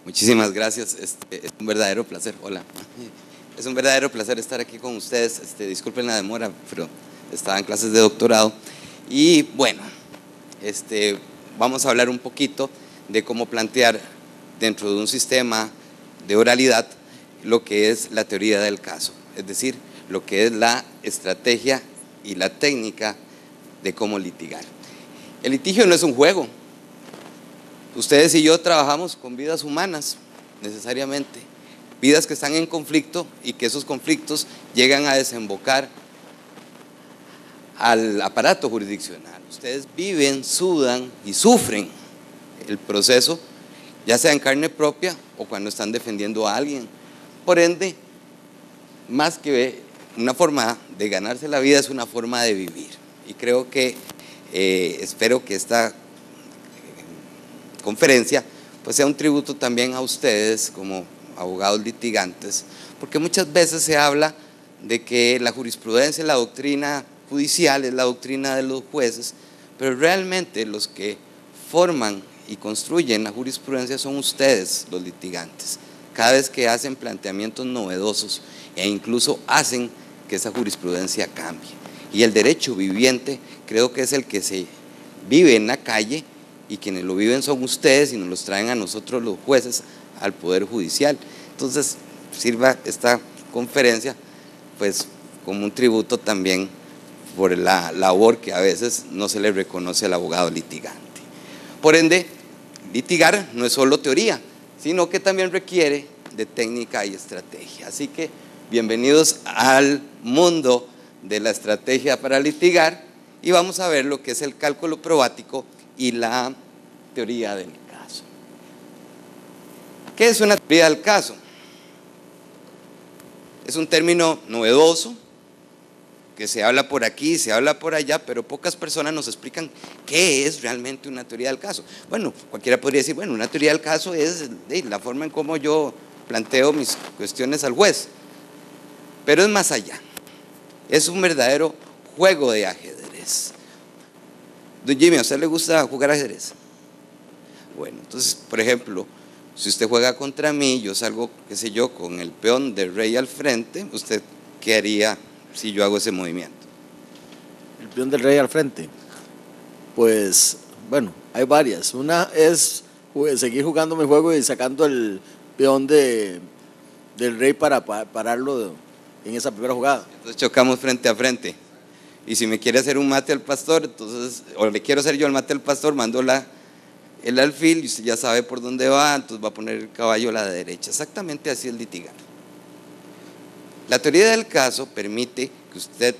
Muchísimas gracias, es un verdadero placer, hola. Es un verdadero placer estar aquí con ustedes, disculpen la demora, pero estaba en clases de doctorado. Y bueno, vamos a hablar un poquito de cómo plantear dentro de un sistema de oralidad lo que es la teoría del caso, es decir, lo que es la estrategia y la técnica de cómo litigar. El litigio no es un juego. Ustedes y yo trabajamos con vidas humanas, necesariamente, vidas que están en conflicto y que esos conflictos llegan a desembocar al aparato jurisdiccional. Ustedes viven, sudan y sufren el proceso, ya sea en carne propia o cuando están defendiendo a alguien. Por ende, más que una forma de ganarse la vida, es una forma de vivir. Y creo que, espero que esta conferencia pues sea un tributo también a ustedes como abogados litigantes, porque muchas veces se habla de que la jurisprudencia, la doctrina judicial es la doctrina de los jueces, pero realmente los que forman y construyen la jurisprudencia son ustedes, los litigantes, cada vez que hacen planteamientos novedosos e incluso hacen que esa jurisprudencia cambie. Y el derecho viviente creo que es el que se vive en la calle, y quienes lo viven son ustedes y nos los traen a nosotros los jueces al Poder Judicial. Entonces sirva esta conferencia pues como un tributo también por la labor que a veces no se le reconoce al abogado litigante. Por ende, litigar no es solo teoría, sino que también requiere de técnica y estrategia. Así que bienvenidos al mundo de la estrategia para litigar y vamos a ver lo que es el cálculo probático y la teoría del caso. ¿Qué es una teoría del caso? Es un término novedoso que se habla por aquí, se habla por allá, pero pocas personas nos explican qué es realmente una teoría del caso. Bueno, cualquiera podría decir, bueno, una teoría del caso es la forma en cómo yo planteo mis cuestiones al juez, pero es más allá. Es un verdadero juego de ajedrez. Don Jimmy, ¿a usted le gusta jugar ajedrez? Bueno, entonces, por ejemplo, si usted juega contra mí, yo salgo, qué sé yo, con el peón del rey al frente, ¿usted qué haría si yo hago ese movimiento? El peón del rey al frente. Pues, bueno, hay varias. Una es seguir jugando mi juego y sacando el peón del rey para pararlo en esa primera jugada. Entonces chocamos frente a frente. Y si me quiere hacer un mate al pastor, entonces, o le quiero hacer yo el mate al pastor, mando el alfil y usted ya sabe por dónde va, entonces va a poner el caballo a la derecha. Exactamente así es litigar. La teoría del caso permite que usted,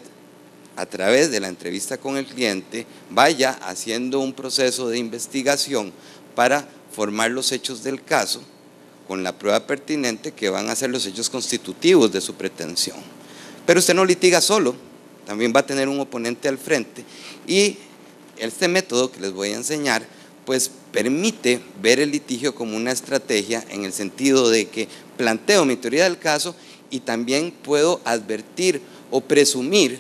a través de la entrevista con el cliente, vaya haciendo un proceso de investigación para formar los hechos del caso con la prueba pertinente que van a ser los hechos constitutivos de su pretensión. Pero usted no litiga solo, también va a tener un oponente al frente y este método que les voy a enseñar pues permite ver el litigio como una estrategia en el sentido de que planteo mi teoría del caso y también puedo advertir o presumir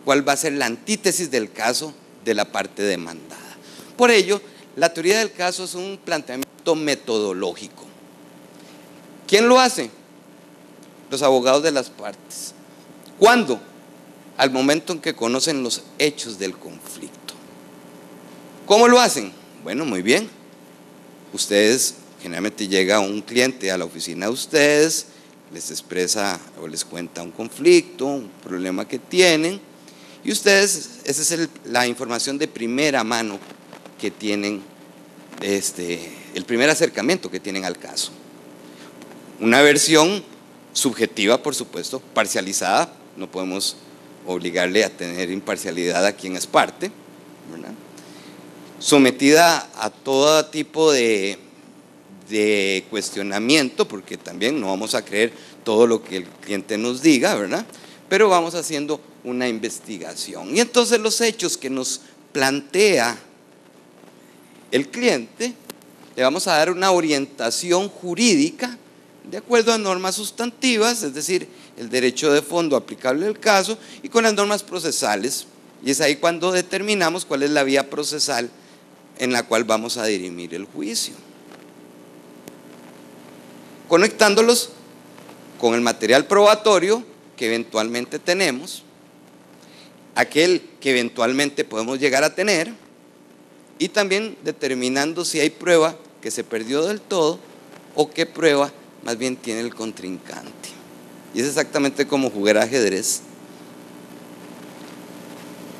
cuál va a ser la antítesis del caso de la parte demandada. Por ello, la teoría del caso es un planteamiento metodológico. ¿Quién lo hace? Los abogados de las partes. ¿Cuándo? Al momento en que conocen los hechos del conflicto. ¿Cómo lo hacen? Bueno, muy bien. Ustedes, generalmente llega un cliente a la oficina de ustedes, les expresa o les cuenta un conflicto, un problema que tienen, y ustedes, esa es la información de primera mano que tienen, el primer acercamiento que tienen al caso. Una versión subjetiva, por supuesto, parcializada, no podemos obligarle a tener imparcialidad a quien es parte, ¿verdad? Sometida a todo tipo de cuestionamiento, porque también no vamos a creer todo lo que el cliente nos diga, ¿verdad? Pero vamos haciendo una investigación. Y entonces los hechos que nos plantea el cliente, le vamos a dar una orientación jurídica de acuerdo a normas sustantivas, es decir, el derecho de fondo aplicable al caso y con las normas procesales. Y es ahí cuando determinamos cuál es la vía procesal en la cual vamos a dirimir el juicio. conectándolos con el material probatorio que eventualmente tenemos, aquel que eventualmente podemos llegar a tener, y también determinando si hay prueba que se perdió del todo o qué prueba más bien tiene el contrincante. Y es exactamente como jugar ajedrez,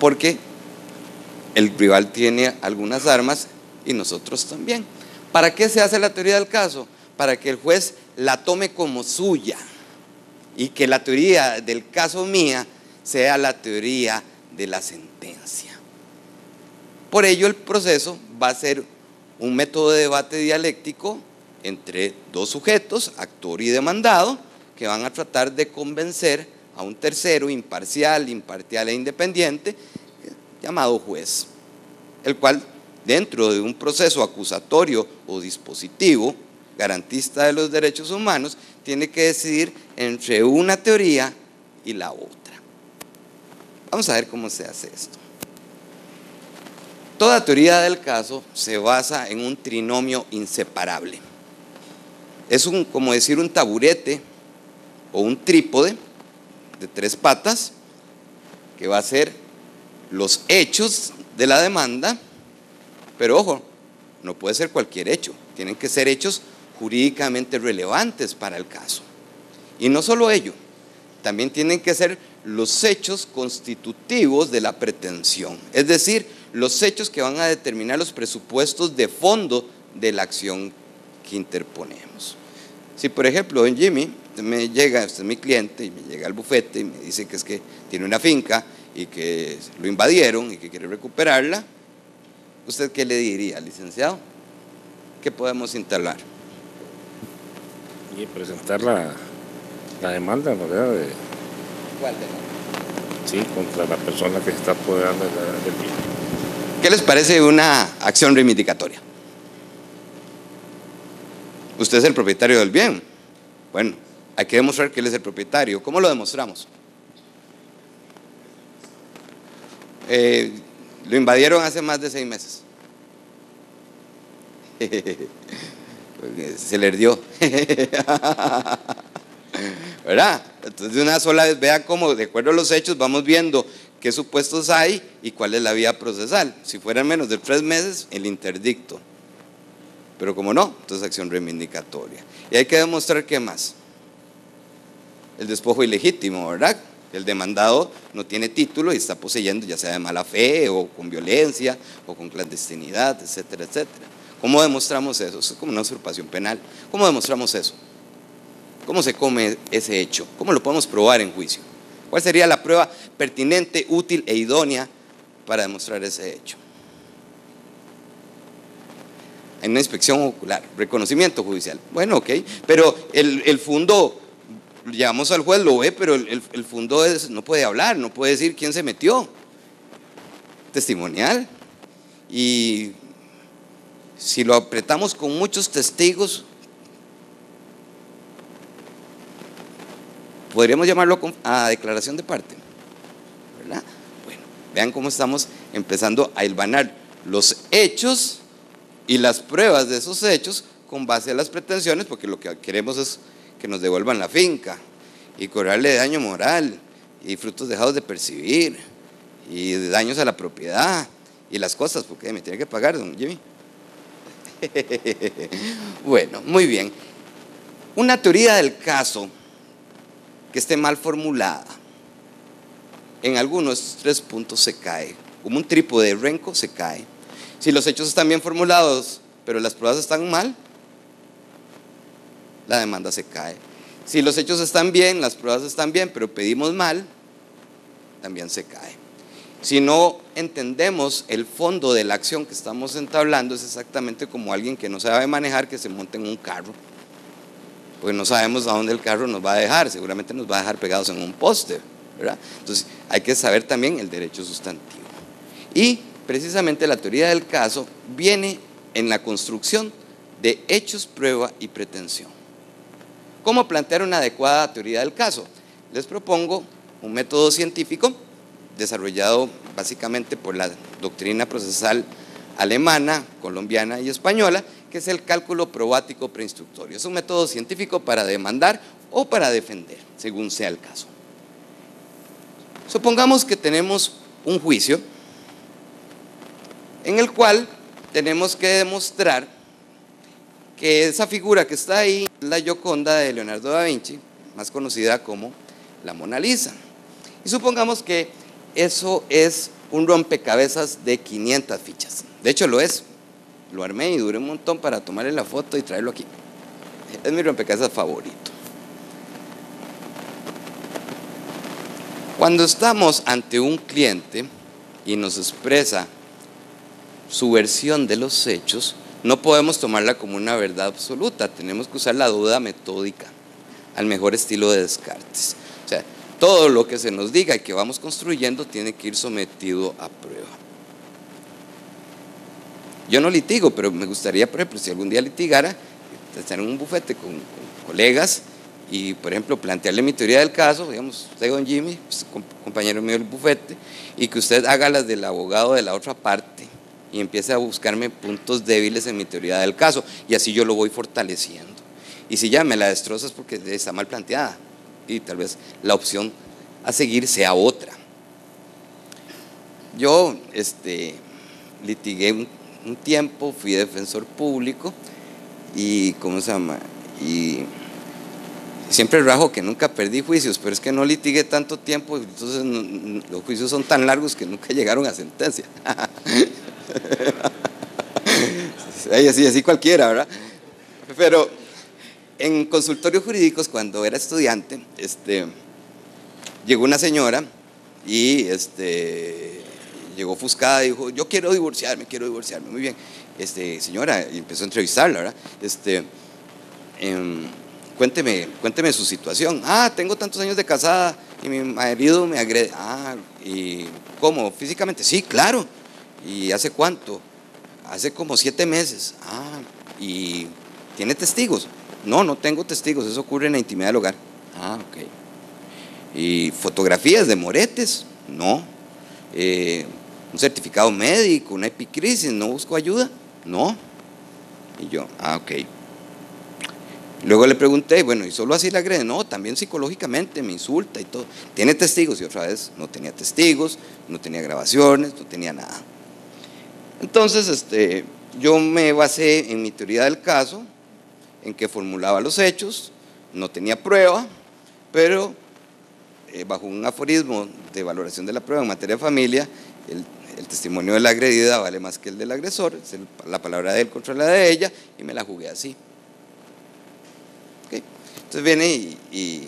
porque el rival tiene algunas armas y nosotros también. ¿Para qué se hace la teoría del caso? Para que el juez la tome como suya y que la teoría del caso mía sea la teoría de la sentencia. Por ello el proceso va a ser un método de debate dialéctico entre dos sujetos, actor y demandado, que van a tratar de convencer a un tercero imparcial e independiente llamado juez, el cual dentro de un proceso acusatorio o dispositivo garantista de los derechos humanos tiene que decidir entre una teoría y la otra. Vamos a ver cómo se hace esto. Toda teoría del caso se basa en un trinomio inseparable. Es como decir un taburete o un trípode de 3 patas que va a ser los hechos de la demanda, pero ojo, no puede ser cualquier hecho, tienen que ser hechos jurídicamente relevantes para el caso. Y no solo ello, también tienen que ser los hechos constitutivos de la pretensión, es decir, los hechos que van a determinar los presupuestos de fondo de la acción que interponemos. Si por ejemplo don Jimmy, usted es mi cliente y me llega al bufete y me dice que es que tiene una finca y que lo invadieron y que quiere recuperarla, ¿usted qué le diría, licenciado? ¿Qué podemos instalar? Y presentar la demanda, ¿verdad? ¿Cuál demanda? Sí, contra la persona que se está apoderando del bien. ¿Qué les parece una acción reivindicatoria? Usted es el propietario del bien. Bueno, hay que demostrar que él es el propietario. ¿Cómo lo demostramos? Lo invadieron hace más de 6 meses. Se le dio. ¿Verdad? Entonces de una sola vez vean cómo de acuerdo a los hechos vamos viendo qué supuestos hay y cuál es la vía procesal. Si fueran menos de 3 meses, el interdicto. Pero como no, entonces acción reivindicatoria. Y hay que demostrar qué más. El despojo ilegítimo, ¿verdad? El demandado no tiene título y está poseyendo ya sea de mala fe o con violencia o con clandestinidad, etcétera, etcétera. ¿Cómo demostramos eso? Eso es como una usurpación penal. ¿Cómo demostramos eso? ¿Cómo se come ese hecho? ¿Cómo lo podemos probar en juicio? ¿Cuál sería la prueba pertinente, útil e idónea para demostrar ese hecho? En una inspección ocular, reconocimiento judicial. Bueno, ok, pero el fundo, llevamos al juez, lo ve, pero el fundo no puede hablar, no puede decir quién se metió. Testimonial. Y si lo apretamos con muchos testigos, podríamos llamarlo a declaración de parte, ¿verdad? Bueno, vean cómo estamos empezando a hilvanar los hechos y las pruebas de esos hechos con base a las pretensiones, porque lo que queremos es que nos devuelvan la finca y cobrarle daño moral y frutos dejados de percibir y daños a la propiedad y las cosas, porque me tiene que pagar, don Jimmy. Bueno, muy bien. Una teoría del caso que esté mal formulada, en algunos 3 puntos se cae, como un trípode de renco se cae. Si los hechos están bien formulados, pero las pruebas están mal, la demanda se cae. Si los hechos están bien, las pruebas están bien, pero pedimos mal, también se cae. Si no entendemos el fondo de la acción que estamos entablando, es exactamente como alguien que no sabe manejar que se monte en un carro, porque no sabemos a dónde el carro nos va a dejar, seguramente nos va a dejar pegados en un poste, ¿verdad? Entonces hay que saber también el derecho sustantivo. Y precisamente la teoría del caso viene en la construcción de hechos, prueba y pretensión. ¿Cómo plantear una adecuada teoría del caso? Les propongo un método científico desarrollado básicamente por la doctrina procesal alemana, colombiana y española, que es el cálculo probático preinstructorio. Es un método científico para demandar o para defender, según sea el caso. Supongamos que tenemos un juicio en el cual tenemos que demostrar que esa figura que está ahí es la Gioconda de Leonardo da Vinci, más conocida como la Mona Lisa. Y supongamos que eso es un rompecabezas de 500 fichas. De hecho lo es. Lo armé y duré un montón para tomarle la foto y traerlo aquí. Es mi rompecabezas favorito. Cuando estamos ante un cliente y nos expresa su versión de los hechos, no podemos tomarla como una verdad absoluta. Tenemos que usar la duda metódica, al mejor estilo de Descartes. O sea, todo lo que se nos diga y que vamos construyendo tiene que ir sometido a prueba. Yo no litigo, pero me gustaría, por ejemplo, si algún día litigara, estar en un bufete con colegas y, por ejemplo, plantearle mi teoría del caso, digamos, usted, don Jimmy, pues, compañero mío del bufete, y que usted haga las del abogado de la otra parte y empiece a buscarme puntos débiles en mi teoría del caso, y así yo lo voy fortaleciendo. Y si ya me la destrozas porque está mal planteada, y tal vez la opción a seguir sea otra. Yo litigué un tiempo, fui defensor público y y siempre rajo que nunca perdí juicios, pero es que no litigué tanto tiempo, entonces los juicios son tan largos que nunca llegaron a sentencia. Así cualquiera, ¿verdad? Pero en consultorios jurídicos, cuando era estudiante, llegó una señora y llegó ofuscada y dijo: yo quiero divorciarme, muy bien. Señora, y empezó a entrevistarla, ¿verdad? Cuénteme su situación. Tengo tantos años de casada y mi marido me agrede. ¿Y cómo? ¿Físicamente? Sí, claro. ¿Y hace cuánto? Hace como 7 meses. ¿Y tiene testigos? No tengo testigos, eso ocurre en la intimidad del hogar. Ok. ¿Y fotografías de moretes? No. ¿Un certificado médico, una epicrisis? ¿No busco ayuda? No. Y yo, ok. Luego le pregunté, bueno, ¿y solo así le agrede? No, también psicológicamente me insulta y todo. ¿Tiene testigos? Y otra vez, no tenía testigos, no tenía grabaciones, no tenía nada. Entonces, yo me basé en mi teoría del caso, en que formulaba los hechos, no tenía prueba, pero bajo un aforismo de valoración de la prueba en materia de familia, el testimonio de la agredida vale más que el del agresor, es la palabra de él contra la de ella, y me la jugué así. ¿Okay? Entonces viene y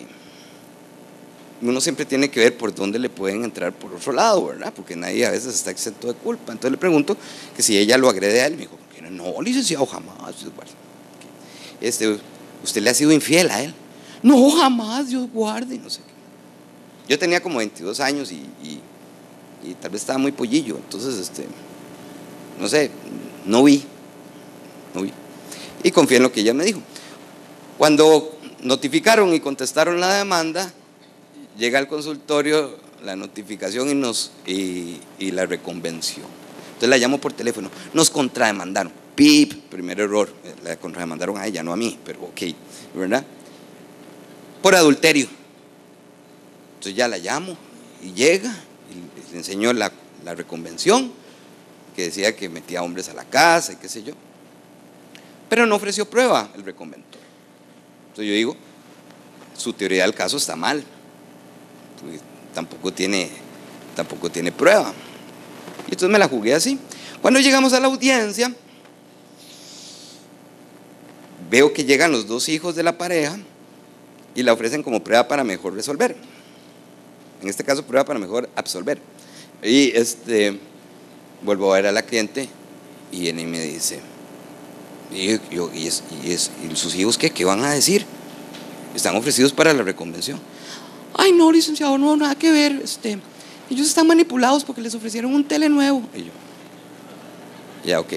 uno siempre tiene que ver por dónde le pueden entrar por otro lado, ¿verdad? Porque nadie a veces está exento de culpa. Entonces le pregunto que si ella lo agrede a él. Me dijo: no, licenciado, jamás. ¿Usted le ha sido infiel a él? No, jamás, Dios guarde, no sé qué. Yo tenía como 22 años y tal vez estaba muy pollillo, entonces, no sé, no vi. Y confié en lo que ella me dijo. Cuando notificaron y contestaron la demanda, llega al consultorio la notificación y la reconvención. Entonces la llamo por teléfono: nos contrademandaron. Pip, primer error, la contrademandaron a ella, no a mí, pero ok, ¿verdad? Por adulterio. Entonces ya la llamo y llega y le enseñó la reconvención, que decía que metía hombres a la casa y qué sé yo, pero no ofreció prueba el reconventor. Entonces yo digo: su teoría del caso está mal, porque tampoco tiene prueba. Y entonces me la jugué así. Cuando llegamos a la audiencia, veo que llegan los 2 hijos de la pareja y la ofrecen como prueba para mejor resolver. En este caso, prueba para mejor absolver. Y vuelvo a ver a la cliente y viene y me dice: ¿y sus hijos qué van a decir? Están ofrecidos para la reconvención. Ay, no, licenciado, no, nada que ver. Ellos están manipulados porque les ofrecieron un tele nuevo. Y yo, ya, ok.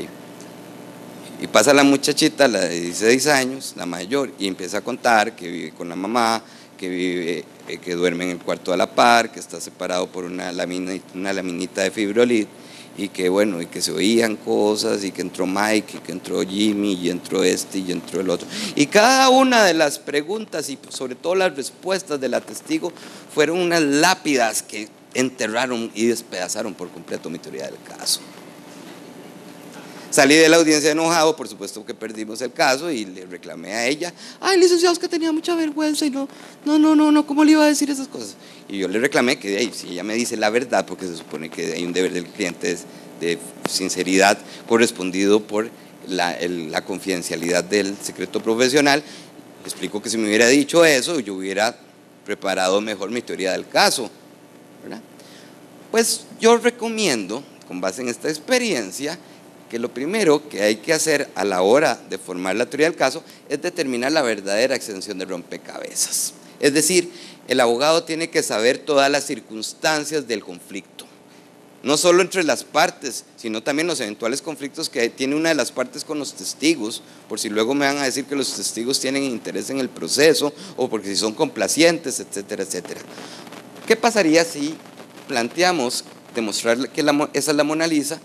Y pasa la muchachita, la de 16 años, la mayor, y empieza a contar que vive con la mamá, que duerme en el cuarto a la par, que está separado por una laminita de fibrolit, y que bueno, y que se oían cosas, y que entró Mike, y que entró Jimmy, y entró este, y entró el otro. Y cada una de las preguntas, y sobre todo las respuestas de la testigo, fueron unas lápidas que enterraron y despedazaron por completo mi teoría del caso. Salí de la audiencia enojado, por supuesto que perdimos el caso, y le reclamé a ella: ay, licenciado, es que tenía mucha vergüenza y no, ¿cómo le iba a decir esas cosas? Y yo le reclamé que de ahí, si ella me dice la verdad, porque se supone que hay un deber del cliente de sinceridad correspondido por la confidencialidad del secreto profesional, le explico que si me hubiera dicho eso, yo hubiera preparado mejor mi teoría del caso, ¿verdad? Pues yo recomiendo, con base en esta experiencia, que lo primero que hay que hacer a la hora de formar la teoría del caso es determinar la verdadera extensión de rompecabezas. Es decir, el abogado tiene que saber todas las circunstancias del conflicto, no solo entre las partes, sino también los eventuales conflictos que tiene una de las partes con los testigos, por si luego me van a decir que los testigos tienen interés en el proceso, o porque si son complacientes, etcétera, etcétera. ¿Qué pasaría si planteamos demostrar que esa es la Mona Lisa,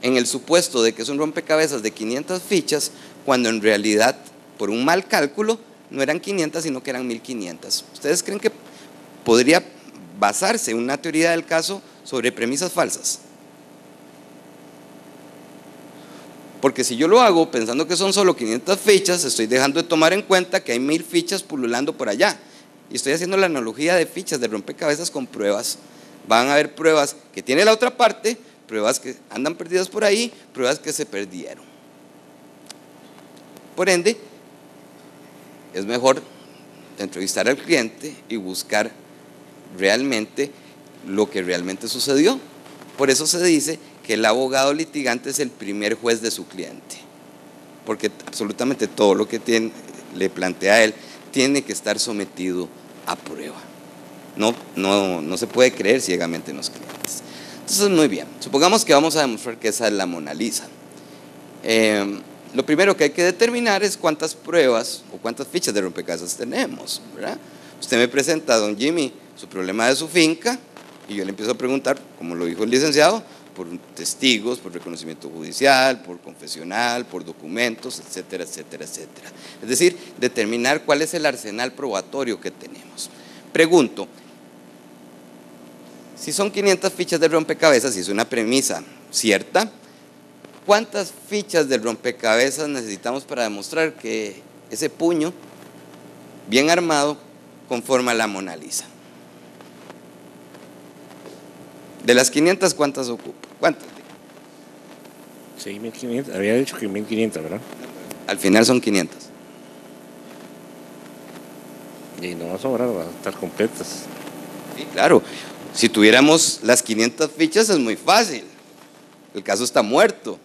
en el supuesto de que es un rompecabezas de 500 fichas, cuando en realidad, por un mal cálculo, no eran 500, sino que eran 1500? ¿Ustedes creen que podría basarse una teoría del caso sobre premisas falsas? Porque si yo lo hago pensando que son solo 500 fichas, estoy dejando de tomar en cuenta que hay 1000 fichas pululando por allá. Y estoy haciendo la analogía de fichas de rompecabezas con pruebas. Van a haber pruebas que tiene la otra parte, pruebas que andan perdidas por ahí, pruebas que se perdieron. Por ende, es mejor entrevistar al cliente y buscar realmente lo que realmente sucedió. Por eso se dice que el abogado litigante es el primer juez de su cliente, porque absolutamente todo lo que le plantea a él tiene que estar sometido a prueba. No se puede creer ciegamente en los clientes. Entonces, muy bien, supongamos que vamos a demostrar que esa es la Mona Lisa. Lo primero que hay que determinar es cuántas pruebas o cuántas fichas de rompecabezas tenemos, ¿verdad? Usted me presenta a don Jimmy su problema de su finca, y yo le empiezo a preguntar, como lo dijo el licenciado, por testigos, por reconocimiento judicial, por confesional, por documentos, etcétera, etcétera, etcétera. Es decir, determinar cuál es el arsenal probatorio que tenemos. Pregunto, si son 500 fichas de rompecabezas, si es una premisa cierta, ¿cuántas fichas de rompecabezas necesitamos para demostrar que ese puño bien armado conforma la Mona Lisa? De las 500, ¿cuántas ocupa? ¿Cuántas? Sí, 1500. Había dicho que 1500, ¿verdad? Al final son 500. Y no va a sobrar, va a estar completas. Sí, claro. Si tuviéramos las 500 fichas es muy fácil. El caso está muerto,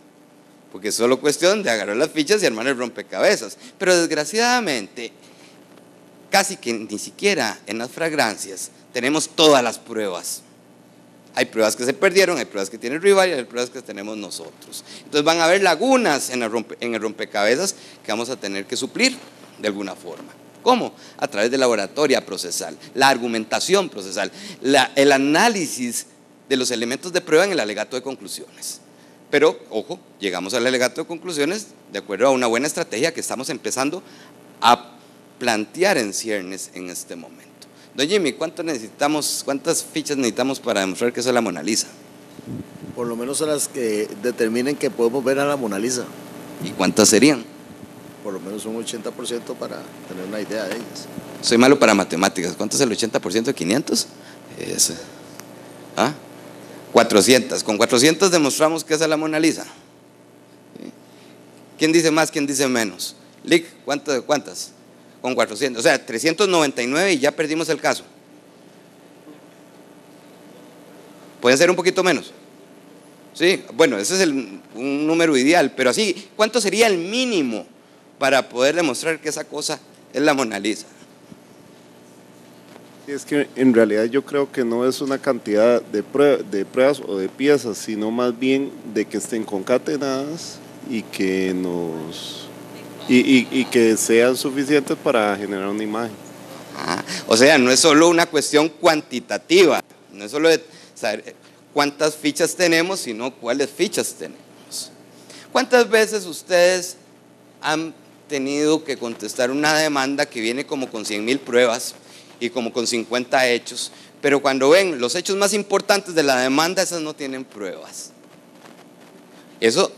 porque es solo cuestión de agarrar las fichas y armar el rompecabezas. Pero desgraciadamente, casi que ni siquiera en las fragancias tenemos todas las pruebas. Hay pruebas que se perdieron, hay pruebas que tiene el rival y hay pruebas que tenemos nosotros. Entonces van a haber lagunas en el rompecabezas que vamos a tener que suplir de alguna forma. ¿Cómo? A través de la oratoria procesal, la argumentación procesal, el análisis de los elementos de prueba en el alegato de conclusiones. Pero, ojo, llegamos al alegato de conclusiones de acuerdo a una buena estrategia que estamos empezando a plantear en ciernes en este momento. Don Jimmy, ¿cuántas fichas necesitamos para demostrar que esa es la Mona Lisa? Por lo menos a las que determinen que podemos ver a la Mona Lisa. ¿Y cuántas serían? Por lo menos un 80% para tener una idea de ellas. Soy malo para matemáticas. ¿Cuánto es el 80% de 500? 400. Con 400 demostramos que esa es la Mona Lisa. ¿Quién dice más? ¿Quién dice menos? Lick, ¿cuántas? Con 400. O sea, 399 y ya perdimos el caso. ¿Pueden ser un poquito menos? Sí, bueno, ese es un número ideal, pero así, ¿cuánto sería el mínimo para poder demostrar que esa cosa es la Mona Lisa? Es que en realidad yo creo que no es una cantidad de pruebas o de piezas, sino más bien de que estén concatenadas y que y que sean suficientes para generar una imagen. O sea, no es solo una cuestión cuantitativa, no es solo de saber cuántas fichas tenemos, sino cuáles fichas tenemos. ¿Cuántas veces ustedes han tenido que contestar una demanda que viene como con 100,000 pruebas y como con 50 hechos, pero cuando ven los hechos más importantes de la demanda, esas no tienen pruebas? Eso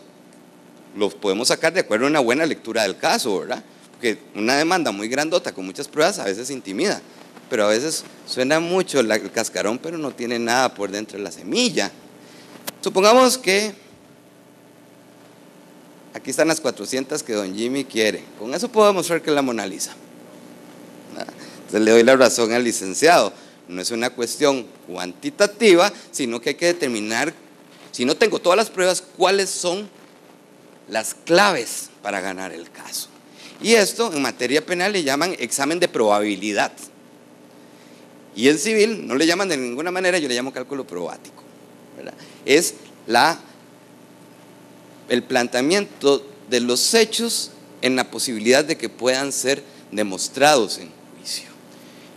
lo podemos sacar de acuerdo a una buena lectura del caso, ¿verdad? Porque una demanda muy grandota con muchas pruebas a veces intimida, pero a veces suena mucho el cascarón, pero no tiene nada por dentro de la semilla. Supongamos que aquí están las 400 que don Jimmy quiere. Con eso puedo demostrar que es la Mona Lisa. Entonces le doy la razón al licenciado. No es una cuestión cuantitativa, sino que hay que determinar, si no tengo todas las pruebas, cuáles son las claves para ganar el caso. Y esto en materia penal le llaman examen de probabilidad. Y en civil no le llaman de ninguna manera, yo le llamo cálculo probático, ¿verdad? Es el planteamiento de los hechos en la posibilidad de que puedan ser demostrados en juicio.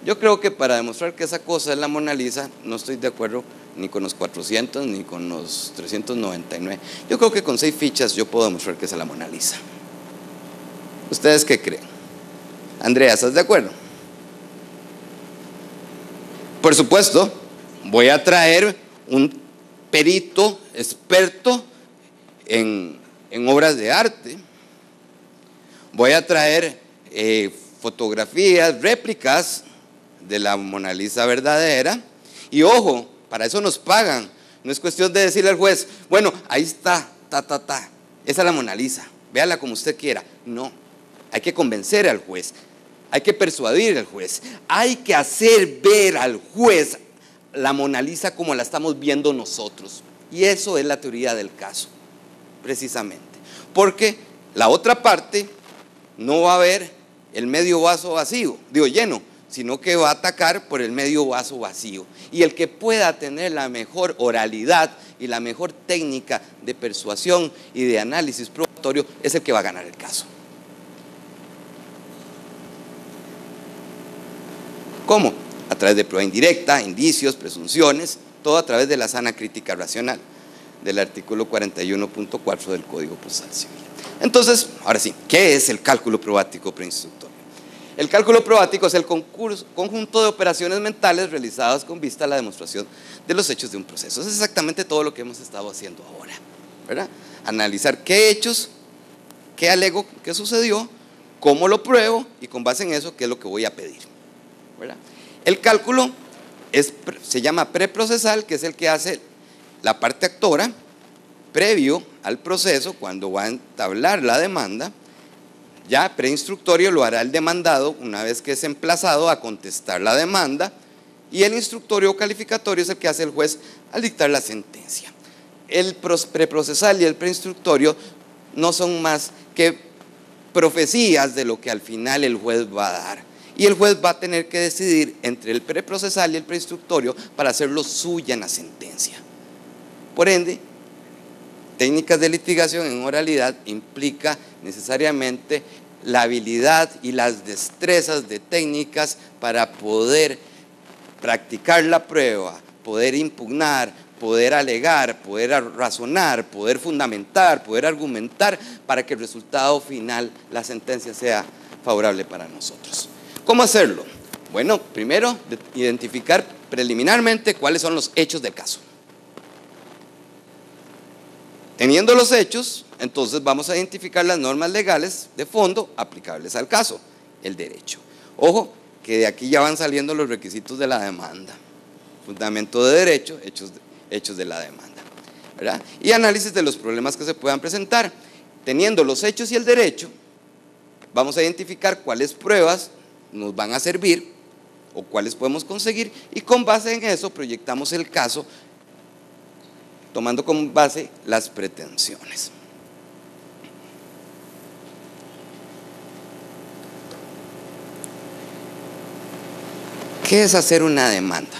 Yo creo que para demostrar que esa cosa es la Mona Lisa, no estoy de acuerdo ni con los 400 ni con los 399. Yo creo que con 6 fichas yo puedo demostrar que es la Mona Lisa. ¿Ustedes qué creen? Andrea, ¿estás de acuerdo? Por supuesto, voy a traer un perito experto en obras de arte. Voy a traer fotografías, réplicas de la Mona Lisa verdadera. Y ojo, para eso nos pagan. No es cuestión de decirle al juez, bueno, ahí está, esa es la Mona Lisa, véala como usted quiera. No, hay que convencer al juez, hay que persuadir al juez, hay que hacer ver al juez la Mona Lisa como la estamos viendo nosotros. Y eso es la teoría del caso, precisamente. Porque la otra parte no va a ver el medio vaso vacío, lleno, sino que va a atacar por el medio vaso vacío. Y el que pueda tener la mejor oralidad y la mejor técnica de persuasión y de análisis probatorio es el que va a ganar el caso. ¿Cómo? A través de prueba indirecta, indicios, presunciones, todo a través de la sana crítica racional del artículo 41.4 del Código Procesal Civil. Entonces, ahora sí, ¿qué es el cálculo probático preinstructorio? El cálculo probático es el conjunto de operaciones mentales realizadas con vista a la demostración de los hechos de un proceso. Es exactamente todo lo que hemos estado haciendo ahora, ¿verdad? Analizar qué hechos, qué alego, qué sucedió, cómo lo pruebo y con base en eso, qué es lo que voy a pedir, ¿verdad? El cálculo se llama preprocesal, que es el que hace la parte actora previo al proceso cuando va a entablar la demanda. Ya preinstructorio lo hará el demandado una vez que es emplazado a contestar la demanda, y el instructorio calificatorio es el que hace el juez al dictar la sentencia. El preprocesal y el preinstructorio no son más que profecías de lo que al final el juez va a dar, y el juez va a tener que decidir entre el preprocesal y el preinstructorio para hacerlo suya en la sentencia. Por ende, técnicas de litigación en oralidad implica necesariamente la habilidad y las destrezas de técnicas para poder practicar la prueba, poder impugnar, poder alegar, poder razonar, poder fundamentar, poder argumentar para que el resultado final, la sentencia, sea favorable para nosotros. ¿Cómo hacerlo? Bueno, primero, identificar preliminarmente cuáles son los hechos del caso. Teniendo los hechos, entonces vamos a identificar las normas legales de fondo aplicables al caso, el derecho. Ojo, que de aquí ya van saliendo los requisitos de la demanda: fundamento de derecho, hechos de la demanda, ¿verdad? Y análisis de los problemas que se puedan presentar. Teniendo los hechos y el derecho, vamos a identificar cuáles pruebas nos van a servir o cuáles podemos conseguir, y con base en eso proyectamos el caso, tomando como base las pretensiones. ¿Qué es hacer una demanda?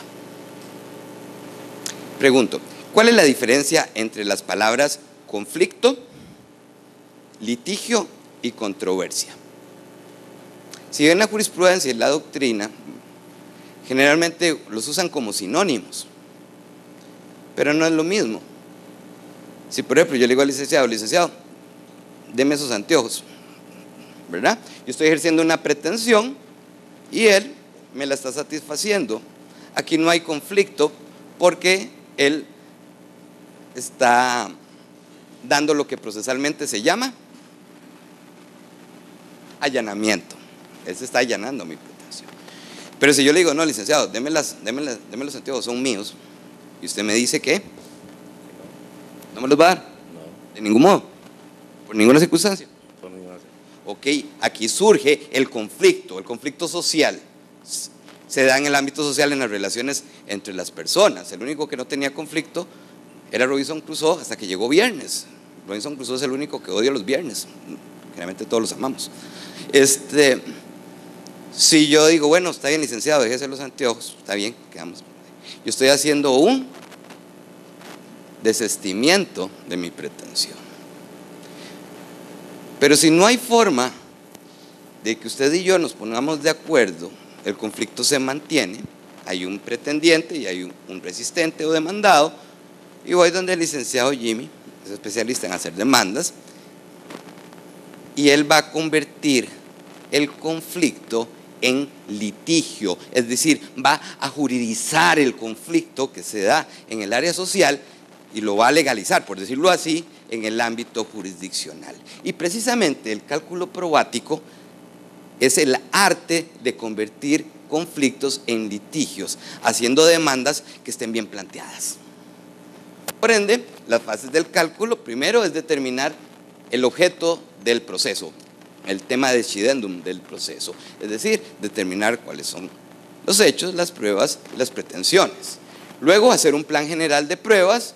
Pregunto, ¿cuál es la diferencia entre las palabras conflicto, litigio y controversia? Si bien la jurisprudencia y la doctrina generalmente los usan como sinónimos, pero no es lo mismo. Si por ejemplo yo le digo al licenciado, deme esos anteojos, ¿verdad? Yo estoy ejerciendo una pretensión y él me la está satisfaciendo. Aquí no hay conflicto porque él está dando lo que procesalmente se llama allanamiento. Él se está allanando mi pretensión. Pero si yo le digo, no, licenciado, deme los anteojos, son míos, y usted me dice que no me los va a dar, No, de ningún modo, por ninguna circunstancia. por ninguna. Ok, aquí surge el conflicto social. Se da en el ámbito social, en las relaciones entre las personas. El único que no tenía conflicto era Robinson Crusoe hasta que llegó viernes. Robinson Crusoe es el único que odia los viernes. Generalmente todos los amamos. Si yo digo, bueno, está bien, licenciado, déjese los anteojos, está bien, quedamos. Yo estoy haciendo un desistimiento de mi pretensión. Pero si no hay forma de que usted y yo nos pongamos de acuerdo, el conflicto se mantiene, hay un pretendiente y hay un resistente o demandado, y voy donde el licenciado Jimmy, es especialista en hacer demandas, y él va a convertir el conflicto en litigio, es decir, va a juridizar el conflicto que se da en el área social y lo va a legalizar, por decirlo así, en el ámbito jurisdiccional. Y precisamente el cálculo probático es el arte de convertir conflictos en litigios, haciendo demandas que estén bien planteadas. Por ende, las fases del cálculo, primero es determinar el objeto del proceso, el tema decidendum del proceso, es decir, determinar cuáles son los hechos, las pruebas y las pretensiones. Luego hacer un plan general de pruebas,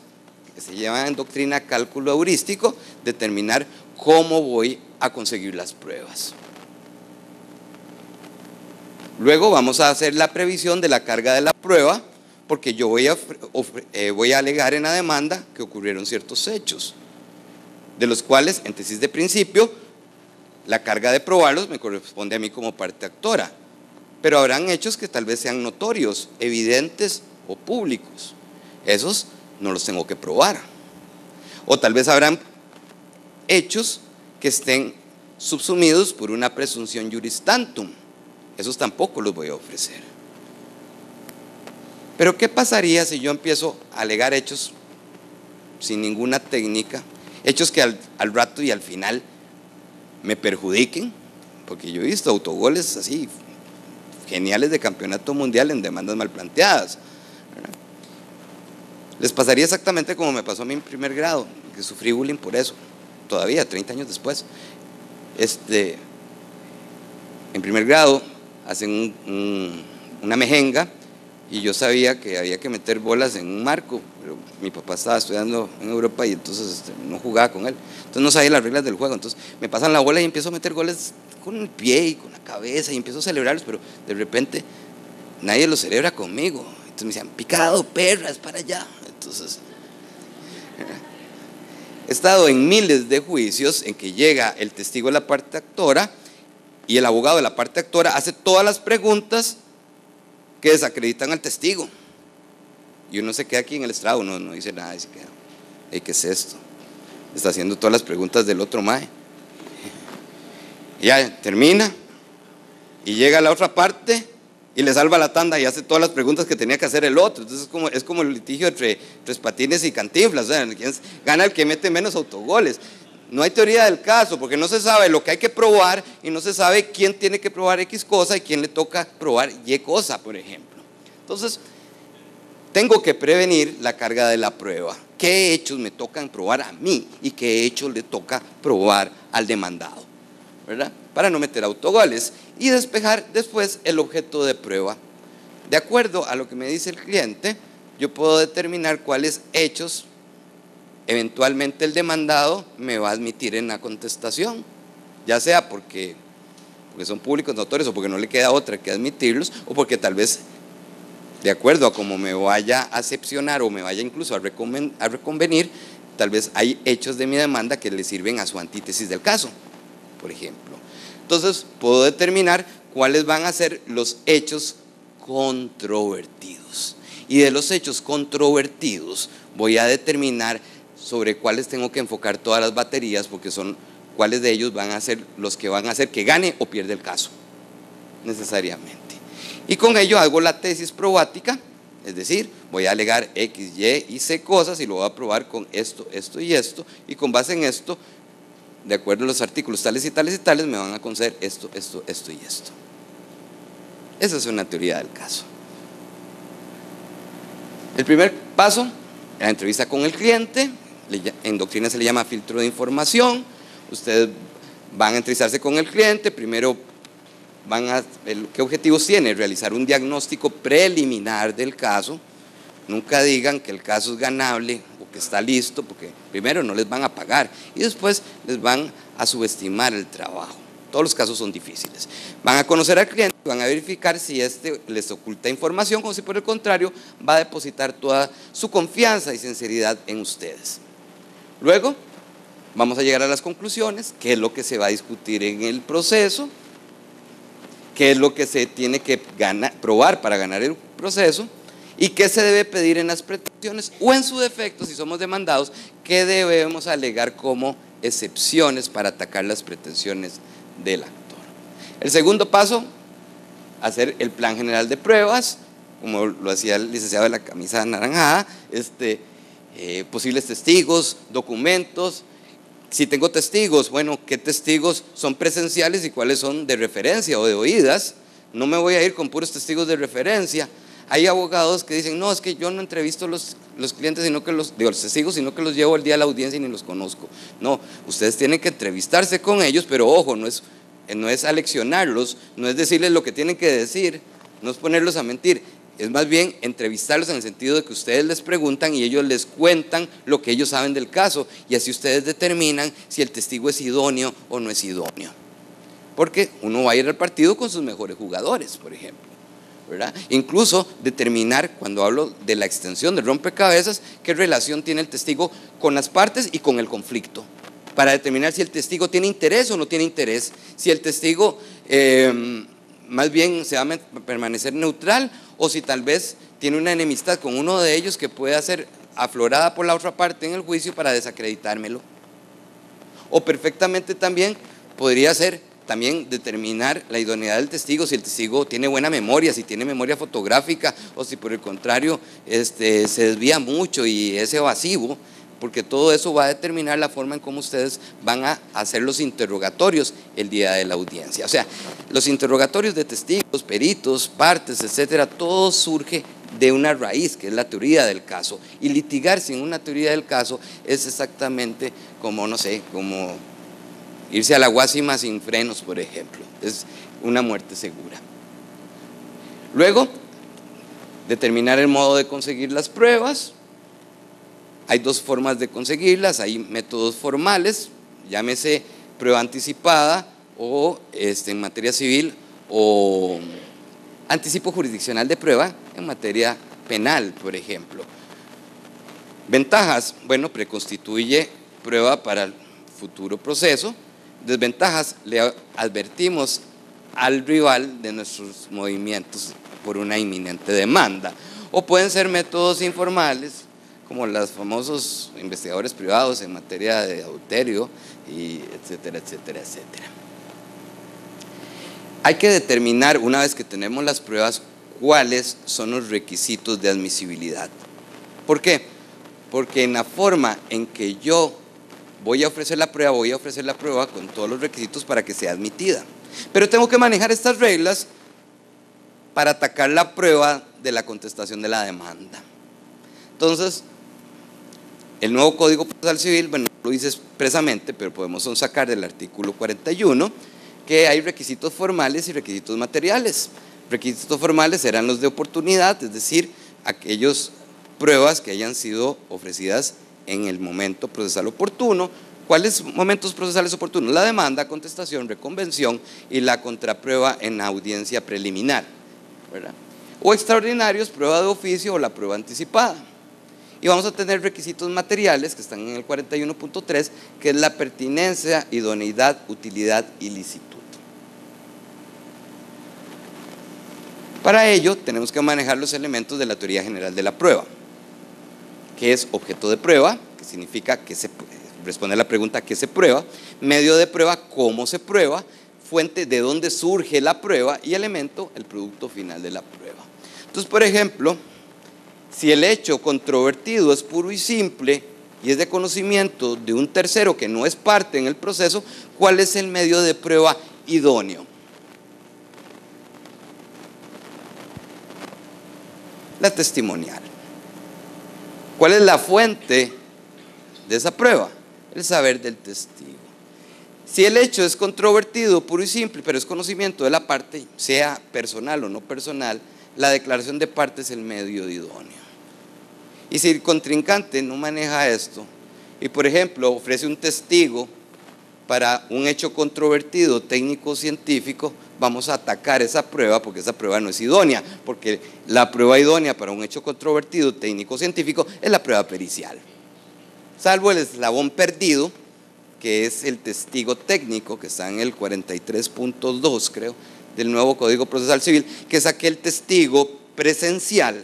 que se llama en doctrina cálculo heurístico, determinar cómo voy a conseguir las pruebas. Luego vamos a hacer la previsión de la carga de la prueba, porque yo voy a alegar en la demanda que ocurrieron ciertos hechos, de los cuales, en tesis de principio, la carga de probarlos me corresponde a mí como parte actora, pero habrán hechos que tal vez sean notorios, evidentes o públicos. Esos no los tengo que probar. O tal vez habrán hechos que estén subsumidos por una presunción juris tantum. Esos tampoco los voy a ofrecer. Pero ¿qué pasaría si yo empiezo a alegar hechos sin ninguna técnica? Hechos que al rato y al final me perjudiquen, porque yo he visto autogoles así geniales de campeonato mundial en demandas mal planteadas, ¿verdad? Les pasaría exactamente como me pasó a mí en primer grado, que sufrí bullying por eso, todavía 30 años después. En primer grado hacen una mejenga y yo sabía que había que meter bolas en un marco, pero mi papá estaba estudiando en Europa y entonces no jugaba con él, entonces no sabía las reglas del juego. Entonces me pasan la bola y empiezo a meter goles con el pie y con la cabeza y empiezo a celebrarlos, pero de repente nadie los celebra conmigo. Entonces me decían, picado, perras, para allá. Entonces he estado en miles de juicios en que llega el testigo de la parte actora y el abogado de la parte actora hace todas las preguntas que desacreditan al testigo, y uno se queda aquí en el estrado, uno no dice nada y se queda, ¿qué es esto? Está haciendo todas las preguntas del otro mae. Y ya termina y llega a la otra parte y le salva la tanda y hace todas las preguntas que tenía que hacer el otro. Entonces es como el litigio entre Tres Patines y Cantinflas, o sea, gana el que mete menos autogoles. No hay teoría del caso, porque no se sabe lo que hay que probar y no se sabe quién tiene que probar X cosa y quién le toca probar Y cosa, por ejemplo. Entonces, tengo que prevenir la carga de la prueba. ¿Qué hechos me tocan probar a mí y qué hechos le toca probar al demandado? ¿Verdad? Para no meter autogoles y despejar después el objeto de prueba. De acuerdo a lo que me dice el cliente, yo puedo determinar cuáles hechos eventualmente el demandado me va a admitir en la contestación, ya sea porque son públicos notorios o porque no le queda otra que admitirlos, o porque tal vez de acuerdo a cómo me vaya a acepcionar o me vaya incluso a reconvenir, tal vez hay hechos de mi demanda que le sirven a su antítesis del caso, por ejemplo. Entonces puedo determinar cuáles van a ser los hechos controvertidos, y de los hechos controvertidos voy a determinar sobre cuáles tengo que enfocar todas las baterías, porque son cuáles de ellos van a ser los que van a hacer que gane o pierda el caso, necesariamente. Y con ello hago la tesis probática, es decir, voy a alegar X, Y y C cosas y lo voy a probar con esto, esto y esto, y con base en esto, de acuerdo a los artículos tales y tales y tales, me van a conceder esto, esto, esto y esto. Esa es una teoría del caso. El primer paso, la entrevista con el cliente, en doctrina se le llama filtro de información. Ustedes van a entrevistarse con el cliente, primero van a ver qué objetivos tiene, realizar un diagnóstico preliminar del caso. Nunca digan que el caso es ganable o que está listo, porque primero no les van a pagar y después les van a subestimar el trabajo. Todos los casos son difíciles. Van a conocer al cliente, van a verificar si este les oculta información o si por el contrario va a depositar toda su confianza y sinceridad en ustedes. Luego vamos a llegar a las conclusiones, qué es lo que se va a discutir en el proceso, qué es lo que se tiene que probar para ganar el proceso y qué se debe pedir en las pretensiones o en su defecto, si somos demandados, qué debemos alegar como excepciones para atacar las pretensiones del actor. El segundo paso, hacer el plan general de pruebas, como lo hacía el licenciado de la camisa anaranjada, posibles testigos, documentos. Si tengo testigos, bueno, ¿qué testigos son presenciales y cuáles son de referencia o de oídas? No me voy a ir con puros testigos de referencia. Hay abogados que dicen, no, es que yo no entrevisto los clientes, sino que los testigos, sino que los llevo el día de la audiencia y ni los conozco. No, ustedes tienen que entrevistarse con ellos, pero ojo, no es aleccionarlos, no es decirles lo que tienen que decir, no es ponerlos a mentir, es más bien entrevistarlos en el sentido de que ustedes les preguntan y ellos les cuentan lo que ellos saben del caso, y así ustedes determinan si el testigo es idóneo o no es idóneo. Porque uno va a ir al partido con sus mejores jugadores, por ejemplo, ¿verdad? Incluso determinar, cuando hablo de la extensión del rompecabezas, qué relación tiene el testigo con las partes y con el conflicto, para determinar si el testigo tiene interés o no tiene interés, si el testigo más bien se va a permanecer neutral o si tal vez tiene una enemistad con uno de ellos que puede ser aflorada por la otra parte en el juicio para desacreditármelo. O perfectamente también podría ser también determinar la idoneidad del testigo, si el testigo tiene buena memoria, si tiene memoria fotográfica o si por el contrario se desvía mucho y es evasivo, porque todo eso va a determinar la forma en cómo ustedes van a hacer los interrogatorios el día de la audiencia. O sea, los interrogatorios de testigos, peritos, partes, etcétera, todo surge de una raíz, que es la teoría del caso, y litigar sin una teoría del caso es exactamente como, no sé, como irse a la Guásima sin frenos, por ejemplo, es una muerte segura. Luego, determinar el modo de conseguir las pruebas. Hay dos formas de conseguirlas, hay métodos formales, llámese prueba anticipada o en materia civil, o anticipo jurisdiccional de prueba en materia penal, por ejemplo. Ventajas, bueno, preconstituye prueba para el futuro proceso. Desventajas, le advertimos al rival de nuestros movimientos por una inminente demanda. O pueden ser métodos informales, como los famosos investigadores privados en materia de adulterio, y etcétera, etcétera, etcétera. Hay que determinar, una vez que tenemos las pruebas, cuáles son los requisitos de admisibilidad. ¿Por qué? Porque en la forma en que yo voy a ofrecer la prueba con todos los requisitos para que sea admitida. Pero tengo que manejar estas reglas para atacar la prueba de la contestación de la demanda. Entonces, el nuevo Código Procesal Civil, bueno, no lo dice expresamente, pero podemos sacar del artículo 41 que hay requisitos formales y requisitos materiales. Requisitos formales serán los de oportunidad, es decir, aquellas pruebas que hayan sido ofrecidas en el momento procesal oportuno. ¿Cuáles momentos procesales oportunos? La demanda, contestación, reconvención y la contraprueba en la audiencia preliminar, ¿verdad? O extraordinarios, prueba de oficio o la prueba anticipada. Y vamos a tener requisitos materiales que están en el 41.3, que es la pertinencia, idoneidad, utilidad y licitud. Para ello tenemos que manejar los elementos de la teoría general de la prueba. que es objeto de prueba, que significa que responde a la pregunta ¿qué se prueba? Medio de prueba, ¿cómo se prueba? Fuente, ¿de dónde surge la prueba? Y elemento, el producto final de la prueba. Entonces, por ejemplo, si el hecho controvertido es puro y simple y es de conocimiento de un tercero que no es parte en el proceso, ¿cuál es el medio de prueba idóneo? La testimonial. ¿Cuál es la fuente de esa prueba? El saber del testigo. Si el hecho es controvertido, puro y simple, pero es conocimiento de la parte, sea personal o no personal, la declaración de parte es el medio idóneo. Y si el contrincante no maneja esto, y por ejemplo ofrece un testigo para un hecho controvertido técnico-científico, vamos a atacar esa prueba porque esa prueba no es idónea, porque la prueba idónea para un hecho controvertido técnico-científico es la prueba pericial. Salvo el eslabón perdido, que es el testigo técnico, que está en el 43.2, creo, del nuevo Código Procesal Civil, que es aquel testigo presencial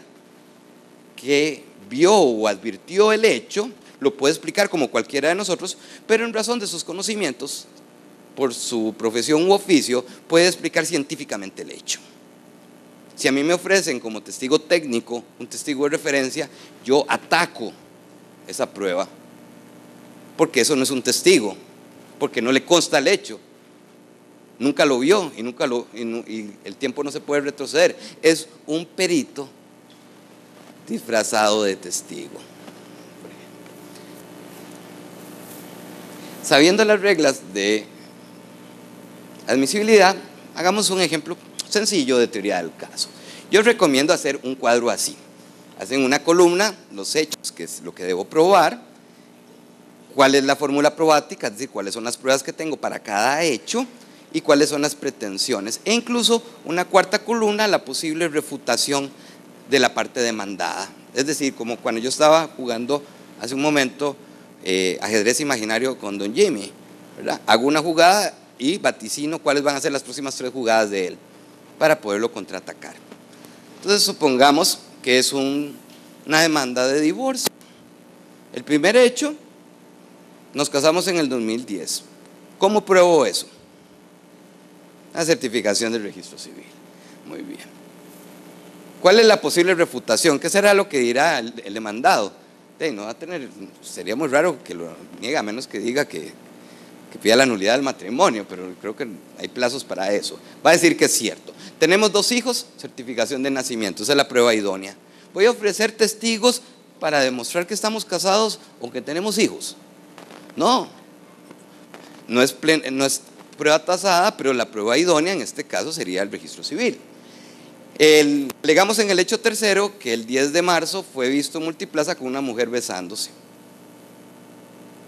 que vio o advirtió el hecho, lo puede explicar como cualquiera de nosotros, pero en razón de sus conocimientos, por su profesión u oficio, puede explicar científicamente el hecho. Si a mí me ofrecen como testigo técnico un testigo de referencia, yo ataco esa prueba, porque eso no es un testigo, porque no le consta el hecho, nunca lo vio y el tiempo no se puede retroceder, es un perito disfrazado de testigo. Sabiendo las reglas de admisibilidad, hagamos un ejemplo sencillo de teoría del caso. Yo recomiendo hacer un cuadro así. Hacen una columna, los hechos, que es lo que debo probar, cuál es la fórmula probática, es decir, cuáles son las pruebas que tengo para cada hecho y cuáles son las pretensiones. E incluso una cuarta columna, la posible refutación de la parte demandada. Es decir, como cuando yo estaba jugando hace un momento ajedrez imaginario con Don Jimmy, ¿verdad? Hago una jugada y vaticino cuáles van a ser las próximas 3 jugadas de él para poderlo contraatacar. Entonces supongamos que es una demanda de divorcio. El primer hecho, nos casamos en el 2010. ¿Cómo pruebo eso? La certificación del registro civil. Muy bien. ¿Cuál es la posible refutación? ¿Qué será lo que dirá el demandado? No va a tener, sería muy raro que lo niegue, a menos que diga que pida la nulidad del matrimonio, pero creo que hay plazos para eso. Va a decir que es cierto. Tenemos 2 hijos, certificación de nacimiento, esa es la prueba idónea. Voy a ofrecer testigos para demostrar que estamos casados o que tenemos hijos. No es prueba tasada, pero la prueba idónea en este caso sería el registro civil. Alegamos en el hecho tercero que el 10 de marzo fue visto en Multiplaza con una mujer besándose.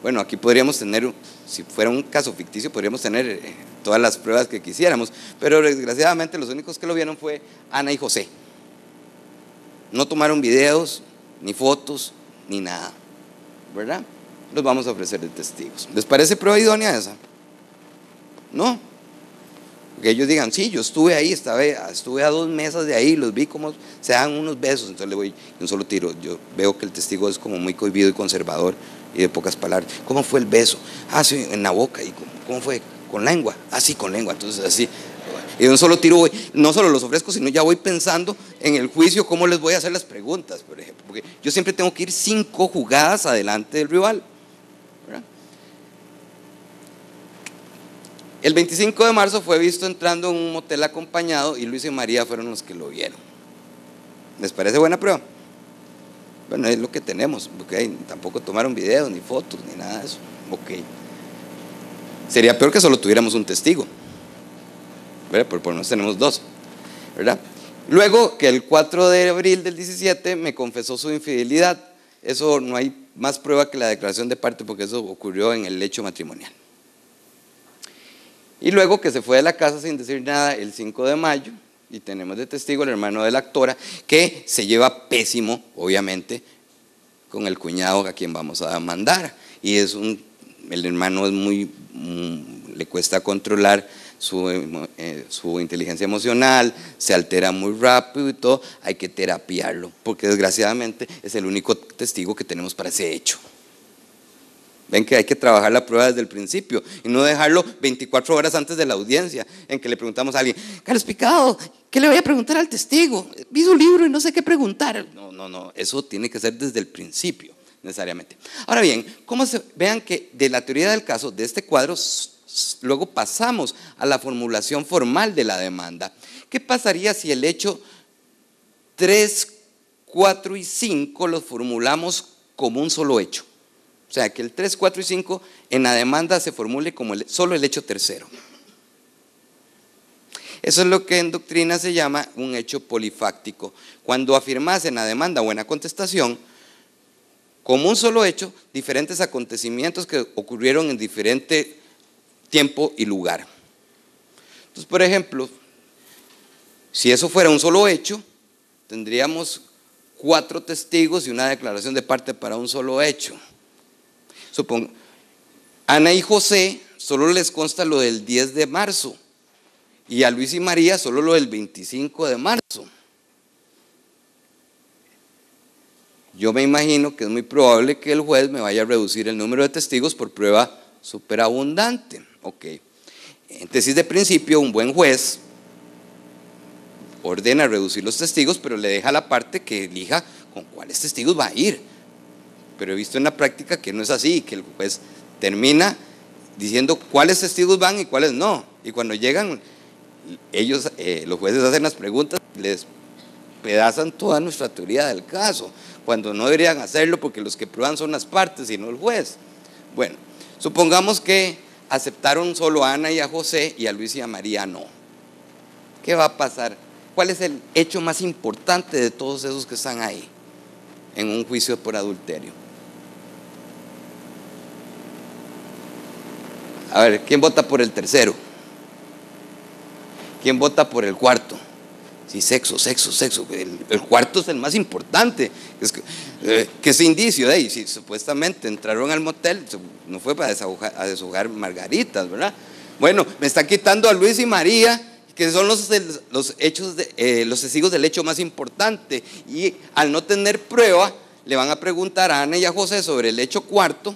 Bueno, aquí podríamos tener, si fuera un caso ficticio, podríamos tener todas las pruebas que quisiéramos, pero desgraciadamente los únicos que lo vieron fue Ana y José. No tomaron videos, ni fotos, ni nada, ¿verdad? Los vamos a ofrecer de testigos. ¿Les parece prueba idónea esa? No. Que ellos digan, sí, yo estuve ahí, estuve a 2 mesas de ahí, los vi como se dan unos besos, entonces le voy un solo tiro. Yo veo que el testigo es como muy cohibido y conservador y de pocas palabras. ¿Cómo fue el beso? Ah, sí, en la boca. ¿Y cómo fue? ¿Con lengua? Ah, sí, con lengua. Entonces así. Y de un solo tiro voy, no solo los ofrezco, sino ya voy pensando en el juicio cómo les voy a hacer las preguntas, por ejemplo. Porque yo siempre tengo que ir 5 jugadas adelante del rival, ¿verdad? El 25 de marzo fue visto entrando en un motel acompañado y Luis y María fueron los que lo vieron. ¿Les parece buena prueba? Bueno, es lo que tenemos, porque tampoco tomaron videos, ni fotos, ni nada de eso. Ok. Sería peor que solo tuviéramos un testigo, ¿verdad? Por lo menos tenemos 2, ¿verdad? Luego que el 4 de abril del 17 me confesó su infidelidad. Eso no hay más prueba que la declaración de parte, porque eso ocurrió en el hecho matrimonial. Y luego que se fue de la casa sin decir nada el 5 de mayo, y tenemos de testigo el hermano de la actora, que se lleva pésimo, obviamente, con el cuñado a quien vamos a demandar. Y el hermano es le cuesta controlar su inteligencia emocional, se altera muy rápido y todo, hay que terapiarlo, porque desgraciadamente es el único testigo que tenemos para ese hecho. Ven que hay que trabajar la prueba desde el principio y no dejarlo 24 horas antes de la audiencia, en que le preguntamos a alguien: Carlos Picado, ¿qué le voy a preguntar al testigo? Vi su libro y no sé qué preguntar. No, eso tiene que ser desde el principio, necesariamente. Ahora bien, vean que de la teoría del caso, de este cuadro, luego pasamos a la formulación formal de la demanda. ¿Qué pasaría si el hecho 3, 4 y 5 los formulamos como un solo hecho? O sea, que el 3, 4 y 5 en la demanda se formule como solo el hecho tercero. Eso es lo que en doctrina se llama un hecho polifáctico. Cuando afirmas en la demanda o en la contestación como un solo hecho diferentes acontecimientos que ocurrieron en diferente tiempo y lugar. Entonces, por ejemplo, si eso fuera un solo hecho, tendríamos 4 testigos y una declaración de parte para un solo hecho. Supongo, Ana y José solo les consta lo del 10 de marzo y a Luis y María solo lo del 25 de marzo. Yo me imagino que es muy probable que el juez me vaya a reducir el número de testigos por prueba superabundante. Ok. En tesis de principio, un buen juez ordena reducir los testigos, pero le deja la parte que elija con cuáles testigos va a ir. Pero he visto en la práctica que no es así, que el juez termina diciendo cuáles testigos van y cuáles no. Y cuando llegan, los jueces hacen las preguntas, les pedazan toda nuestra teoría del caso, cuando no deberían hacerlo porque los que prueban son las partes y no el juez. Bueno, supongamos que aceptaron solo a Ana y a José y a Luis y a María no. ¿Qué va a pasar? ¿Cuál es el hecho más importante de todos esos que están ahí en un juicio por adulterio? A ver, ¿quién vota por el tercero? ¿Quién vota por el cuarto? Sí, sexo. El cuarto es el más importante. Que ese indicio de ahí, si supuestamente entraron al motel, no fue para deshogar margaritas, ¿verdad? Bueno, me están quitando a Luis y María, que son los testigos del hecho más importante. Y al no tener prueba, le van a preguntar a Ana y a José sobre el hecho cuarto,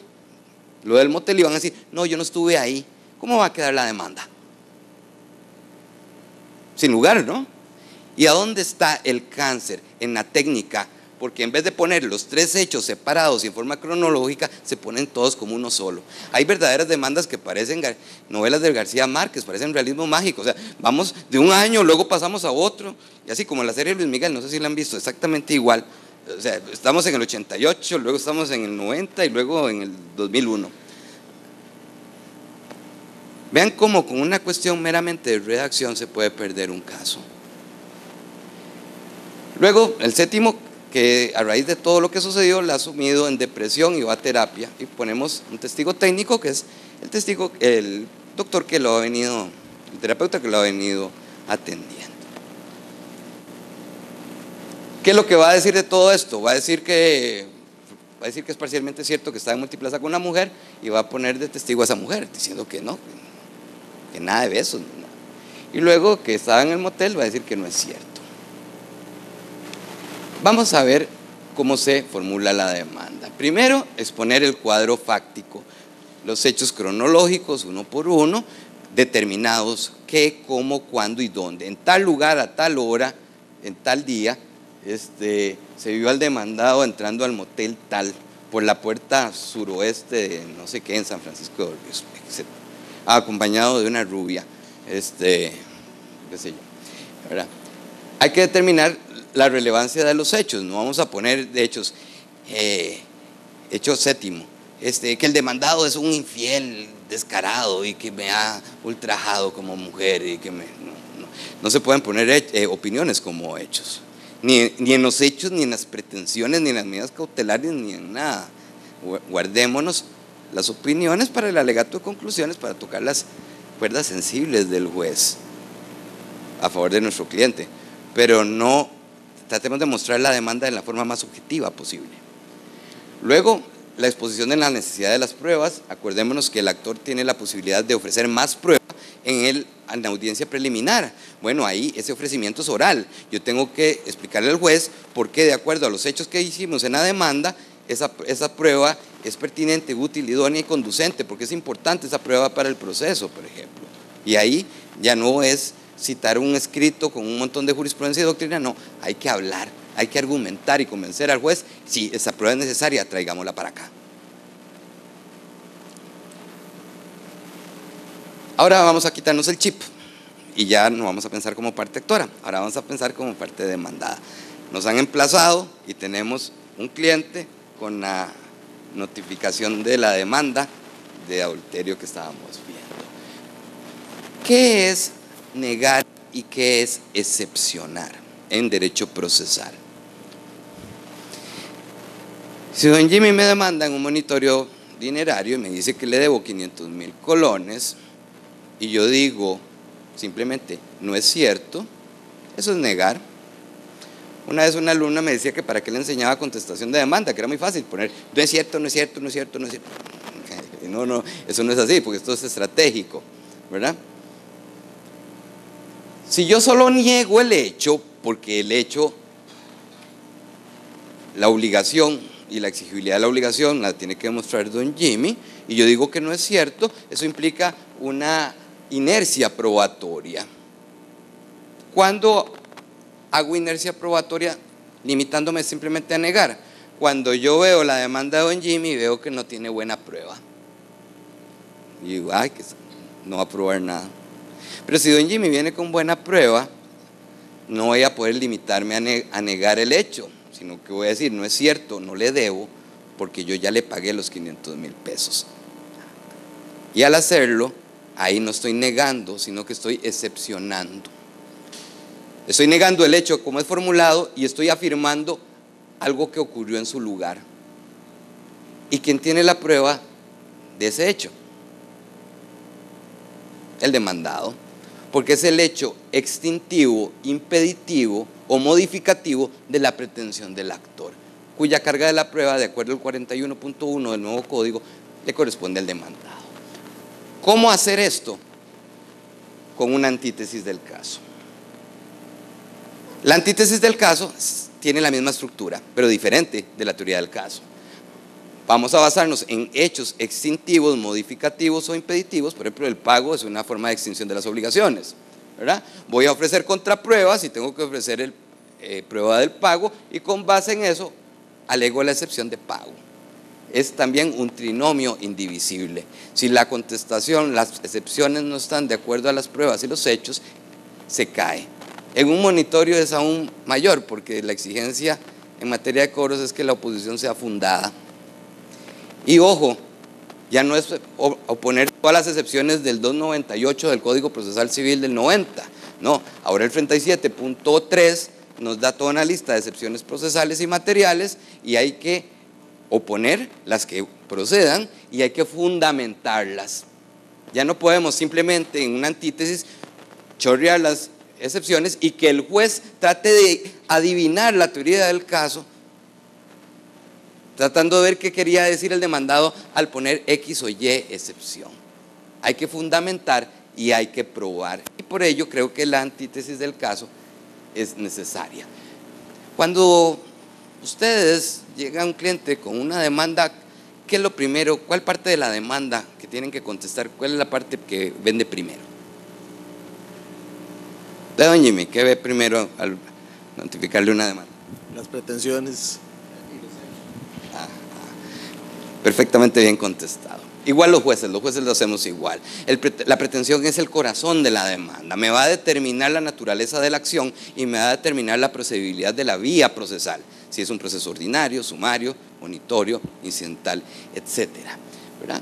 lo del motel, y van a decir: no, yo no estuve ahí. ¿Cómo va a quedar la demanda? Sin lugar, ¿no? ¿Y a dónde está el cáncer? En la técnica, porque en vez de poner los 3 hechos separados y en forma cronológica, se ponen todos como uno solo. Hay verdaderas demandas que parecen novelas de García Márquez, parecen realismo mágico. O sea, vamos de un año, luego pasamos a otro, y así como la serie de Luis Miguel, no sé si la han visto, exactamente igual. O sea, estamos en el 88, luego estamos en el 90 y luego en el 2001. Vean cómo con una cuestión meramente de redacción se puede perder un caso. Luego, el séptimo, que a raíz de todo lo que sucedió, la ha sumido en depresión y va a terapia. Y ponemos un testigo técnico, que es el doctor que lo ha venido, el terapeuta que lo ha venido atendiendo. ¿Qué es lo que va a decir de todo esto? Va a decir que es parcialmente cierto que está en multiplaza con una mujer, y va a poner de testigo a esa mujer, diciendo que no, que nada de besos. Y luego que estaba en el motel, va a decir que no es cierto. Vamos a ver cómo se formula la demanda. Primero, exponer el cuadro fáctico, los hechos cronológicos uno por uno, determinados qué, cómo, cuándo y dónde. En tal lugar, a tal hora, en tal día, se vio al demandado entrando al motel tal, por la puerta suroeste de no sé qué, en San Francisco de Ríos, acompañado de una rubia, qué sé yo, ¿verdad? Hay que determinar la relevancia de los hechos. No vamos a poner de hechos, hecho séptimo, que el demandado es un infiel descarado y que me ha ultrajado como mujer, y que no se pueden poner opiniones como hechos, ni en los hechos, ni en las pretensiones, ni en las medidas cautelares, ni en nada. Guardémonos las opiniones para el alegato de conclusiones, para tocar las cuerdas sensibles del juez a favor de nuestro cliente, pero no tratemos de mostrar la demanda de la forma más objetiva posible. Luego, la exposición de la necesidad de las pruebas. Acordémonos que el actor tiene la posibilidad de ofrecer más pruebas en la audiencia preliminar. Bueno, ahí ese ofrecimiento es oral. Yo tengo que explicarle al juez por qué, de acuerdo a los hechos que hicimos en la demanda, esa prueba es pertinente, útil, idónea y conducente, porque es importante esa prueba para el proceso, por ejemplo. Y ahí ya no es citar un escrito con un montón de jurisprudencia y doctrina, no, hay que hablar, hay que argumentar y convencer al juez. Si esa prueba es necesaria, traigámosla para acá. Ahora vamos a quitarnos el chip y ya no vamos a pensar como parte actora, ahora vamos a pensar como parte demandada. Nos han emplazado y tenemos un cliente con la notificación de la demanda de adulterio que estábamos viendo. ¿Qué es negar y qué es excepcionar en derecho procesal? Si don Jimmy me demanda en un monitoreo dinerario y me dice que le debo 500,000 colones y yo digo simplemente no es cierto, eso es negar. Una vez una alumna me decía que para qué le enseñaba contestación de demanda, que era muy fácil poner no es cierto, no es cierto, no es cierto, no es cierto. No, eso no es así, porque esto es estratégico, ¿verdad? Si yo solo niego el hecho, porque el hecho, la obligación y la exigibilidad de la obligación la tiene que demostrar don Jimmy, y yo digo que no es cierto, eso implica una inercia probatoria. ¿Cuándo hago inercia probatoria limitándome simplemente a negar? Cuando yo veo la demanda de don Jimmy y veo que no tiene buena prueba. Y digo, ay, que no va a probar nada. Pero si don Jimmy viene con buena prueba, no voy a poder limitarme a negar el hecho, sino que voy a decir, no es cierto, no le debo, porque yo ya le pagué los 500,000 pesos. Y al hacerlo, ahí no estoy negando, sino que estoy excepcionando. Estoy negando el hecho como es formulado y estoy afirmando algo que ocurrió en su lugar. ¿Y quién tiene la prueba de ese hecho? El demandado, porque es el hecho extintivo, impeditivo o modificativo de la pretensión del actor, cuya carga de la prueba, de acuerdo al 41.1 del nuevo código, le corresponde al demandado. ¿Cómo hacer esto? Con una antítesis del caso. La antítesis del caso tiene la misma estructura, pero diferente de la teoría del caso. Vamos a basarnos en hechos extintivos, modificativos o impeditivos. Por ejemplo, el pago es una forma de extinción de las obligaciones, ¿verdad? Voy a ofrecer contrapruebas y tengo que ofrecer prueba del pago, y con base en eso alego la excepción de pago. Es también un trinomio indivisible. Si la contestación, las excepciones no están de acuerdo a las pruebas y los hechos, se cae. En un monitoreo es aún mayor, porque la exigencia en materia de cobros es que la oposición sea fundada. Y ojo, ya no es oponer todas las excepciones del 298 del Código Procesal Civil del 90, no, ahora el 37.3 nos da toda una lista de excepciones procesales y materiales, y hay que oponer las que procedan y hay que fundamentarlas. Ya no podemos simplemente en una antítesis chorrear las excepciones y que el juez trate de adivinar la teoría del caso, tratando de ver qué quería decir el demandado al poner X o Y excepción. Hay que fundamentar y hay que probar, y por ello creo que la antítesis del caso es necesaria. Cuando ustedes llega un cliente con una demanda, ¿qué es lo primero? ¿Cuál parte de la demanda que tienen que contestar? ¿Cuál es la parte que vende primero? De don Jimmy, ¿qué ve primero al notificarle una demanda? Las pretensiones. Perfectamente bien contestado. Igual los jueces lo hacemos igual. La pretensión es el corazón de la demanda, me va a determinar la naturaleza de la acción y me va a determinar la procedibilidad de la vía procesal, si es un proceso ordinario, sumario, monitorio, incidental, etcétera, ¿verdad?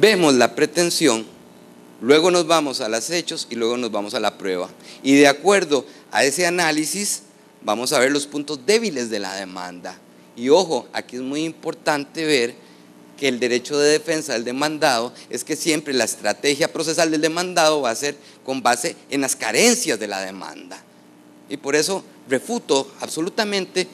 Vemos la pretensión, luego nos vamos a los hechos y luego nos vamos a la prueba, y de acuerdo a ese análisis vamos a ver los puntos débiles de la demanda. Y ojo, aquí es muy importante ver que el derecho de defensa del demandado es que siempre la estrategia procesal del demandado va a ser con base en las carencias de la demanda, y por eso refuto absolutamente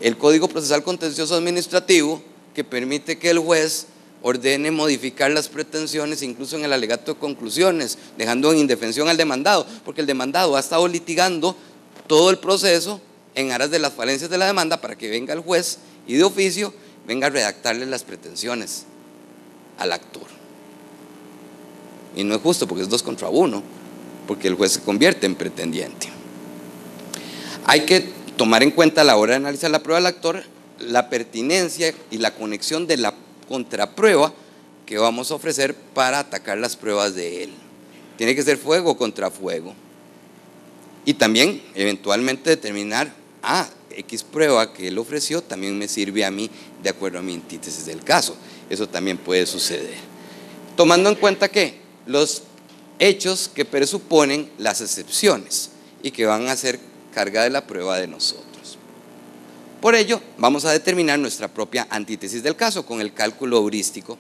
el Código Procesal Contencioso Administrativo, que permite que el juez ordene modificar las pretensiones, incluso en el alegato de conclusiones, dejando en indefensión al demandado, porque el demandado ha estado litigando todo el proceso en aras de las falencias de la demanda para que venga el juez y de oficio venga a redactarle las pretensiones al actor. Y no es justo porque es 2 contra 1, porque el juez se convierte en pretendiente. Hay que tomar en cuenta a la hora de analizar la prueba del actor la pertinencia y la conexión de la contraprueba que vamos a ofrecer para atacar las pruebas de él. Tiene que ser fuego contra fuego. Y también eventualmente determinar, X prueba que él ofreció también me sirve a mí de acuerdo a mi antítesis del caso. Eso también puede suceder. Tomando en cuenta que los hechos que presuponen las excepciones y que van a ser carga de la prueba de nosotros. Por ello, vamos a determinar nuestra propia antítesis del caso con el cálculo heurístico,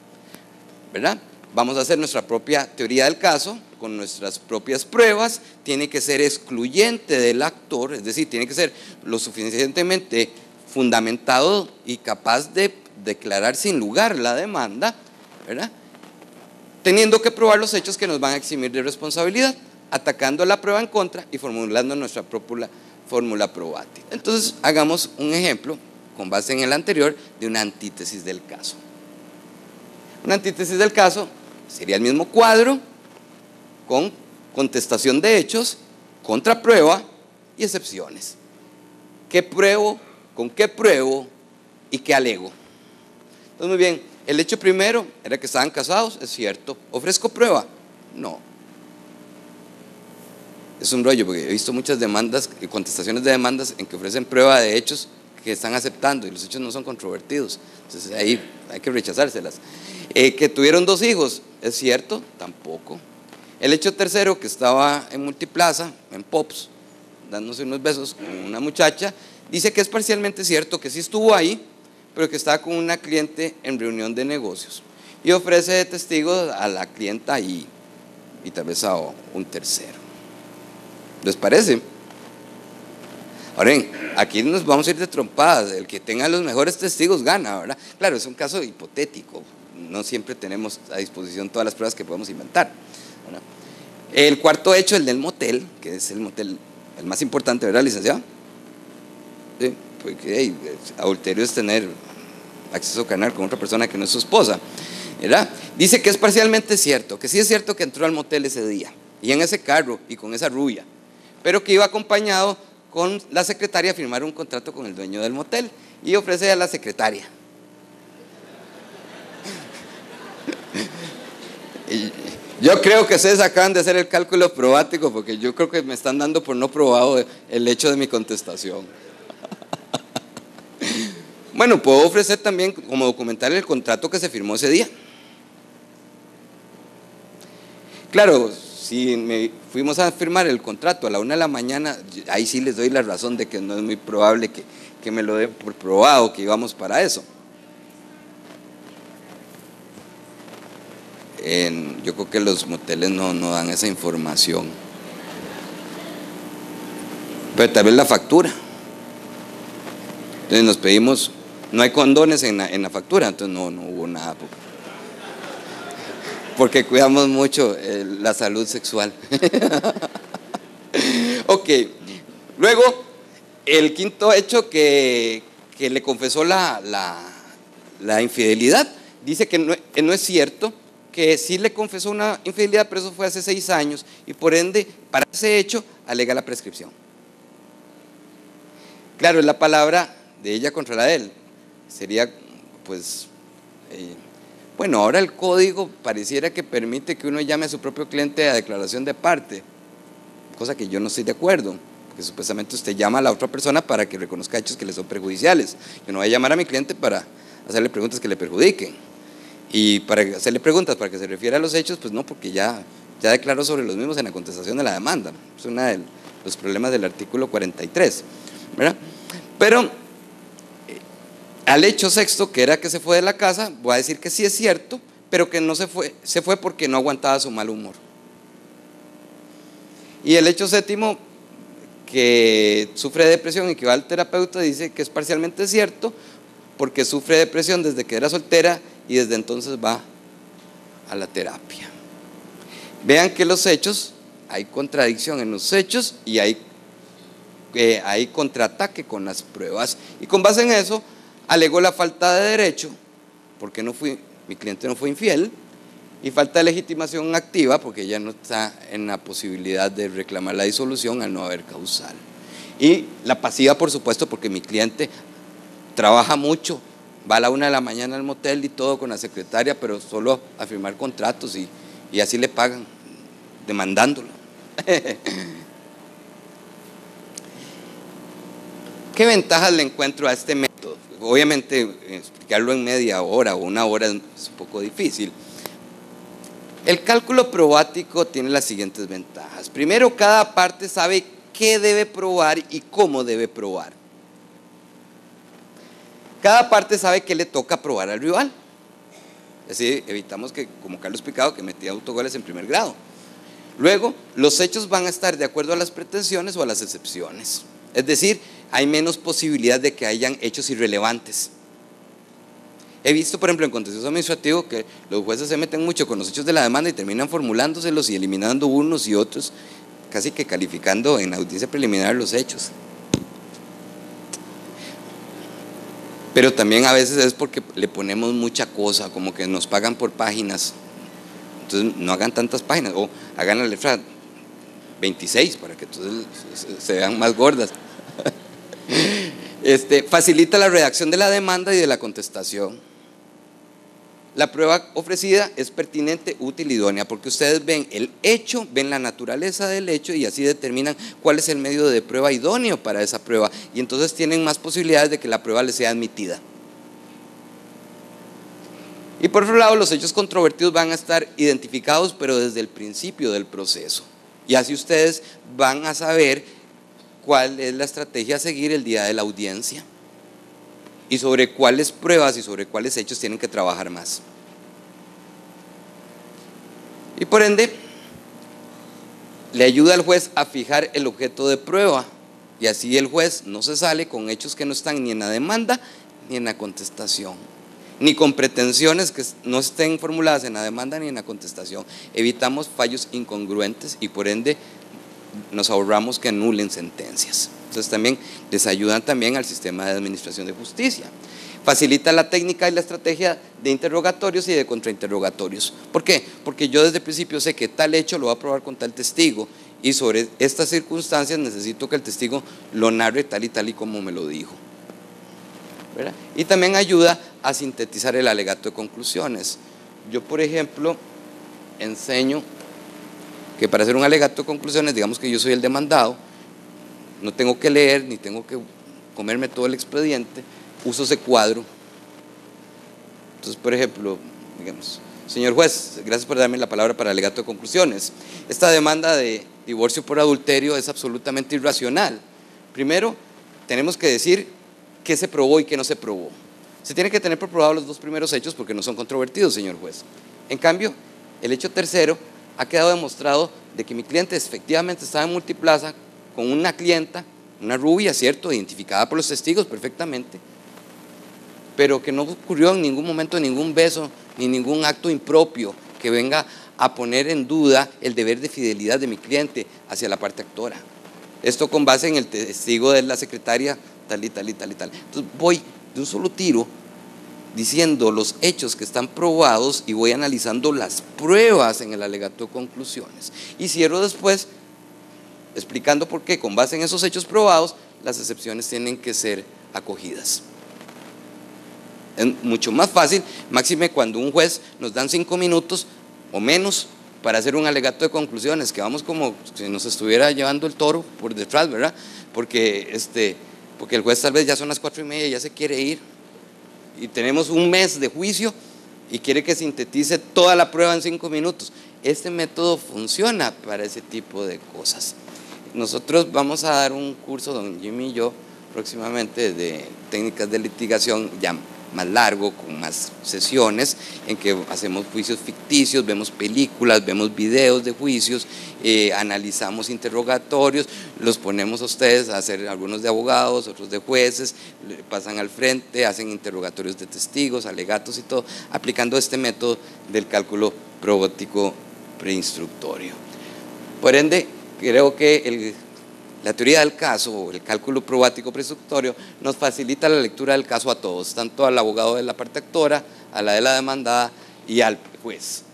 ¿verdad? Vamos a hacer nuestra propia teoría del caso con nuestras propias pruebas. Tiene que ser excluyente del actor, es decir, tiene que ser lo suficientemente fundamentado y capaz de declarar sin lugar la demanda, ¿verdad? Teniendo que probar los hechos que nos van a eximir de responsabilidad, atacando la prueba en contra y formulando nuestra propia fórmula probativa. Entonces, hagamos un ejemplo con base en el anterior de una antítesis del caso. Una antítesis del caso sería el mismo cuadro con contestación de hechos, contraprueba y excepciones. ¿Qué pruebo? ¿Con qué pruebo? ¿Y qué alego? Entonces, muy bien, el hecho primero era que estaban casados, es cierto. ¿Ofrezco prueba? No. Es un rollo porque he visto muchas demandas, contestaciones de demandas en que ofrecen prueba de hechos que están aceptando y los hechos no son controvertidos. Entonces ahí hay que rechazárselas. Que tuvieron 2 hijos, ¿es cierto? Tampoco. El hecho tercero, que estaba en Multiplaza, en Pops, dándose unos besos con una muchacha, dice que es parcialmente cierto, que sí estuvo ahí, pero que estaba con una cliente en reunión de negocios y ofrece de testigo a la clienta y tal vez a un tercero. ¿Les parece? Ahora bien, aquí nos vamos a ir de trompadas. El que tenga los mejores testigos gana, ¿verdad? Claro, es un caso hipotético. No siempre tenemos a disposición todas las pruebas que podemos inventar, ¿verdad? El cuarto hecho, el del motel, que es el motel el más importante, ¿verdad, licenciado? Sí, porque adulterio es tener acceso carnal con otra persona que no es su esposa, ¿verdad? Dice que es parcialmente cierto, que sí es cierto que entró al motel ese día y en ese carro y con esa rubia, pero que iba acompañado con la secretaria a firmar un contrato con el dueño del motel y ofrece a la secretaria. Y yo creo que ustedes acaban de hacer el cálculo probático porque yo creo que me están dando por no probado el hecho de mi contestación. Bueno, puedo ofrecer también como documental el contrato que se firmó ese día. Claro, si fuimos a firmar el contrato a la 1 de la mañana, ahí sí les doy la razón de que no es muy probable que me lo den por probado, que íbamos para eso. Yo creo que los moteles no dan esa información. Pero tal vez la factura. Entonces nos pedimos, no hay condones en la factura, entonces no hubo nada. Porque cuidamos mucho la salud sexual. Ok, luego el quinto hecho que le confesó la infidelidad, dice que no es cierto, que sí le confesó una infidelidad, pero eso fue hace 6 años y por ende para ese hecho alega la prescripción. Claro, es la palabra de ella contra la de él. Sería pues bueno, ahora el código pareciera que permite que uno llame a su propio cliente a declaración de parte, cosa que yo no estoy de acuerdo, porque supuestamente usted llama a la otra persona para que reconozca hechos que le son perjudiciales. Yo no voy a llamar a mi cliente para hacerle preguntas que le perjudiquen, y para hacerle preguntas para que se refiera a los hechos, pues no, porque ya declaró sobre los mismos en la contestación de la demanda. Es uno de los problemas del artículo 43, ¿verdad? Pero al hecho sexto, que era que se fue de la casa, voy a decir que sí es cierto, pero que no se fue porque no aguantaba su mal humor. Y el hecho séptimo, que sufre de depresión y que va al terapeuta, dice que es parcialmente cierto, porque sufre depresión desde que era soltera y desde entonces va a la terapia. Vean que los hechos, hay contradicción en los hechos y hay contraataque con las pruebas, y con base en eso alegó la falta de derecho porque mi cliente no fue infiel, y falta de legitimación activa porque ya no está en la posibilidad de reclamar la disolución al no haber causal, y la pasiva, por supuesto, porque mi cliente trabaja mucho, va a la 1 de la mañana al motel y todo con la secretaria, pero solo a firmar contratos, y así le pagan, demandándolo. ¿Qué ventajas le encuentro a este método? Obviamente explicarlo en media hora o una hora es un poco difícil. El cálculo probático tiene las siguientes ventajas. Primero, cada parte sabe qué debe probar y cómo debe probar. Cada parte sabe qué le toca probar al rival. Así evitamos que, como Carlos Picado, que metía autogoles en primer grado. Luego, los hechos van a estar de acuerdo a las pretensiones o a las excepciones. Es decir, hay menos posibilidad de que hayan hechos irrelevantes. He visto, por ejemplo, en contencioso administrativo que los jueces se meten mucho con los hechos de la demanda y terminan formulándoselos y eliminando unos y otros, casi que calificando en la audiencia preliminar los hechos. Pero también a veces es porque le ponemos mucha cosa, como que nos pagan por páginas. Entonces no hagan tantas páginas, o hagan la letra 26 para que entonces se vean más gordas. Facilita la redacción de la demanda y de la contestación. La prueba ofrecida es pertinente, útil y idónea, porque ustedes ven el hecho, ven la naturaleza del hecho y así determinan cuál es el medio de prueba idóneo para esa prueba, y entonces tienen más posibilidades de que la prueba les sea admitida. Y por otro lado, los hechos controvertidos van a estar identificados, pero desde el principio del proceso, y así ustedes van a saber cuál es la estrategia a seguir el día de la audiencia y sobre cuáles pruebas y sobre cuáles hechos tienen que trabajar más. Y por ende, le ayuda al juez a fijar el objeto de prueba, y así el juez no se sale con hechos que no están ni en la demanda ni en la contestación, ni con pretensiones que no estén formuladas en la demanda ni en la contestación. Evitamos fallos incongruentes y por ende nos ahorramos que anulen sentencias. Entonces también les ayudan también al sistema de administración de justicia. Facilita la técnica y la estrategia de interrogatorios y de contrainterrogatorios. ¿Por qué? Porque yo desde el principio sé que tal hecho lo voy a probar con tal testigo, y sobre estas circunstancias necesito que el testigo lo narre tal y como me lo dijo, ¿verdad? Y también ayuda a sintetizar el alegato de conclusiones. Yo, por ejemplo, enseño que para hacer un alegato de conclusiones, digamos que yo soy el demandado, no tengo que leer ni tengo que comerme todo el expediente, uso ese cuadro. Entonces, por ejemplo, digamos: señor juez, gracias por darme la palabra para alegato de conclusiones. Esta demanda de divorcio por adulterio es absolutamente irracional. Primero, tenemos que decir qué se probó y qué no se probó. Se tiene que tener por probado los dos primeros hechos porque no son controvertidos, señor juez. En cambio, el hecho tercero ha quedado demostrado de que mi cliente efectivamente estaba en Multiplaza con una clienta, una rubia, ¿cierto?, identificada por los testigos perfectamente, pero que no ocurrió en ningún momento ningún beso ni ningún acto impropio que venga a poner en duda el deber de fidelidad de mi cliente hacia la parte actora. Esto con base en el testigo de la secretaria tal y tal y tal y tal. Entonces voy de un solo tiro diciendo los hechos que están probados y voy analizando las pruebas en el alegato de conclusiones, y cierro después explicando por qué, con base en esos hechos probados, las excepciones tienen que ser acogidas. Es mucho más fácil, máxime cuando un juez nos dan 5 minutos o menos para hacer un alegato de conclusiones, que vamos como si nos estuviera llevando el toro por detrás, ¿verdad? Porque el juez tal vez ya son las 4:30 y ya se quiere ir, y tenemos un mes de juicio y quiere que sintetice toda la prueba en 5 minutos. Este método funciona para ese tipo de cosas. Nosotros vamos a dar un curso, don Jimmy y yo, próximamente, de técnicas de litigación, ya más largo, con más sesiones, en que hacemos juicios ficticios, vemos películas, vemos videos de juicios, analizamos interrogatorios, los ponemos a ustedes a hacer algunos de abogados, otros de jueces, pasan al frente, hacen interrogatorios de testigos, alegatos y todo, aplicando este método del cálculo probático preinstructorio. Por ende, creo que la teoría del caso o el cálculo probático preinstructorio nos facilita la lectura del caso a todos, tanto al abogado de la parte actora, a la de la demandada y al juez,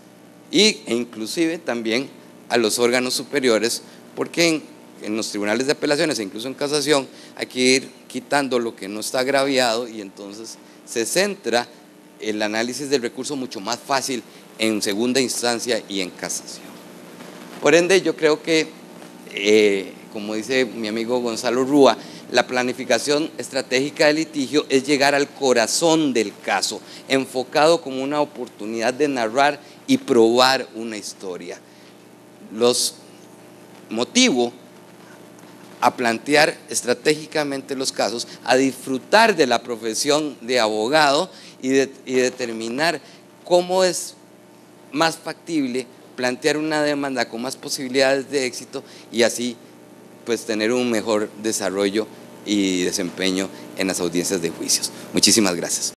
e inclusive también a los órganos superiores, porque en los tribunales de apelaciones e incluso en casación hay que ir quitando lo que no está agraviado, y entonces se centra el análisis del recurso mucho más fácil en segunda instancia y en casación. Por ende, yo creo que como dice mi amigo Gonzalo Rúa, la planificación estratégica del litigio es llegar al corazón del caso, enfocado como una oportunidad de narrar y probar una historia. Los motivo a plantear estratégicamente los casos, a disfrutar de la profesión de abogado y determinar cómo es más factible plantear una demanda con más posibilidades de éxito y así pues tener un mejor desarrollo y desempeño en las audiencias de juicios. Muchísimas gracias.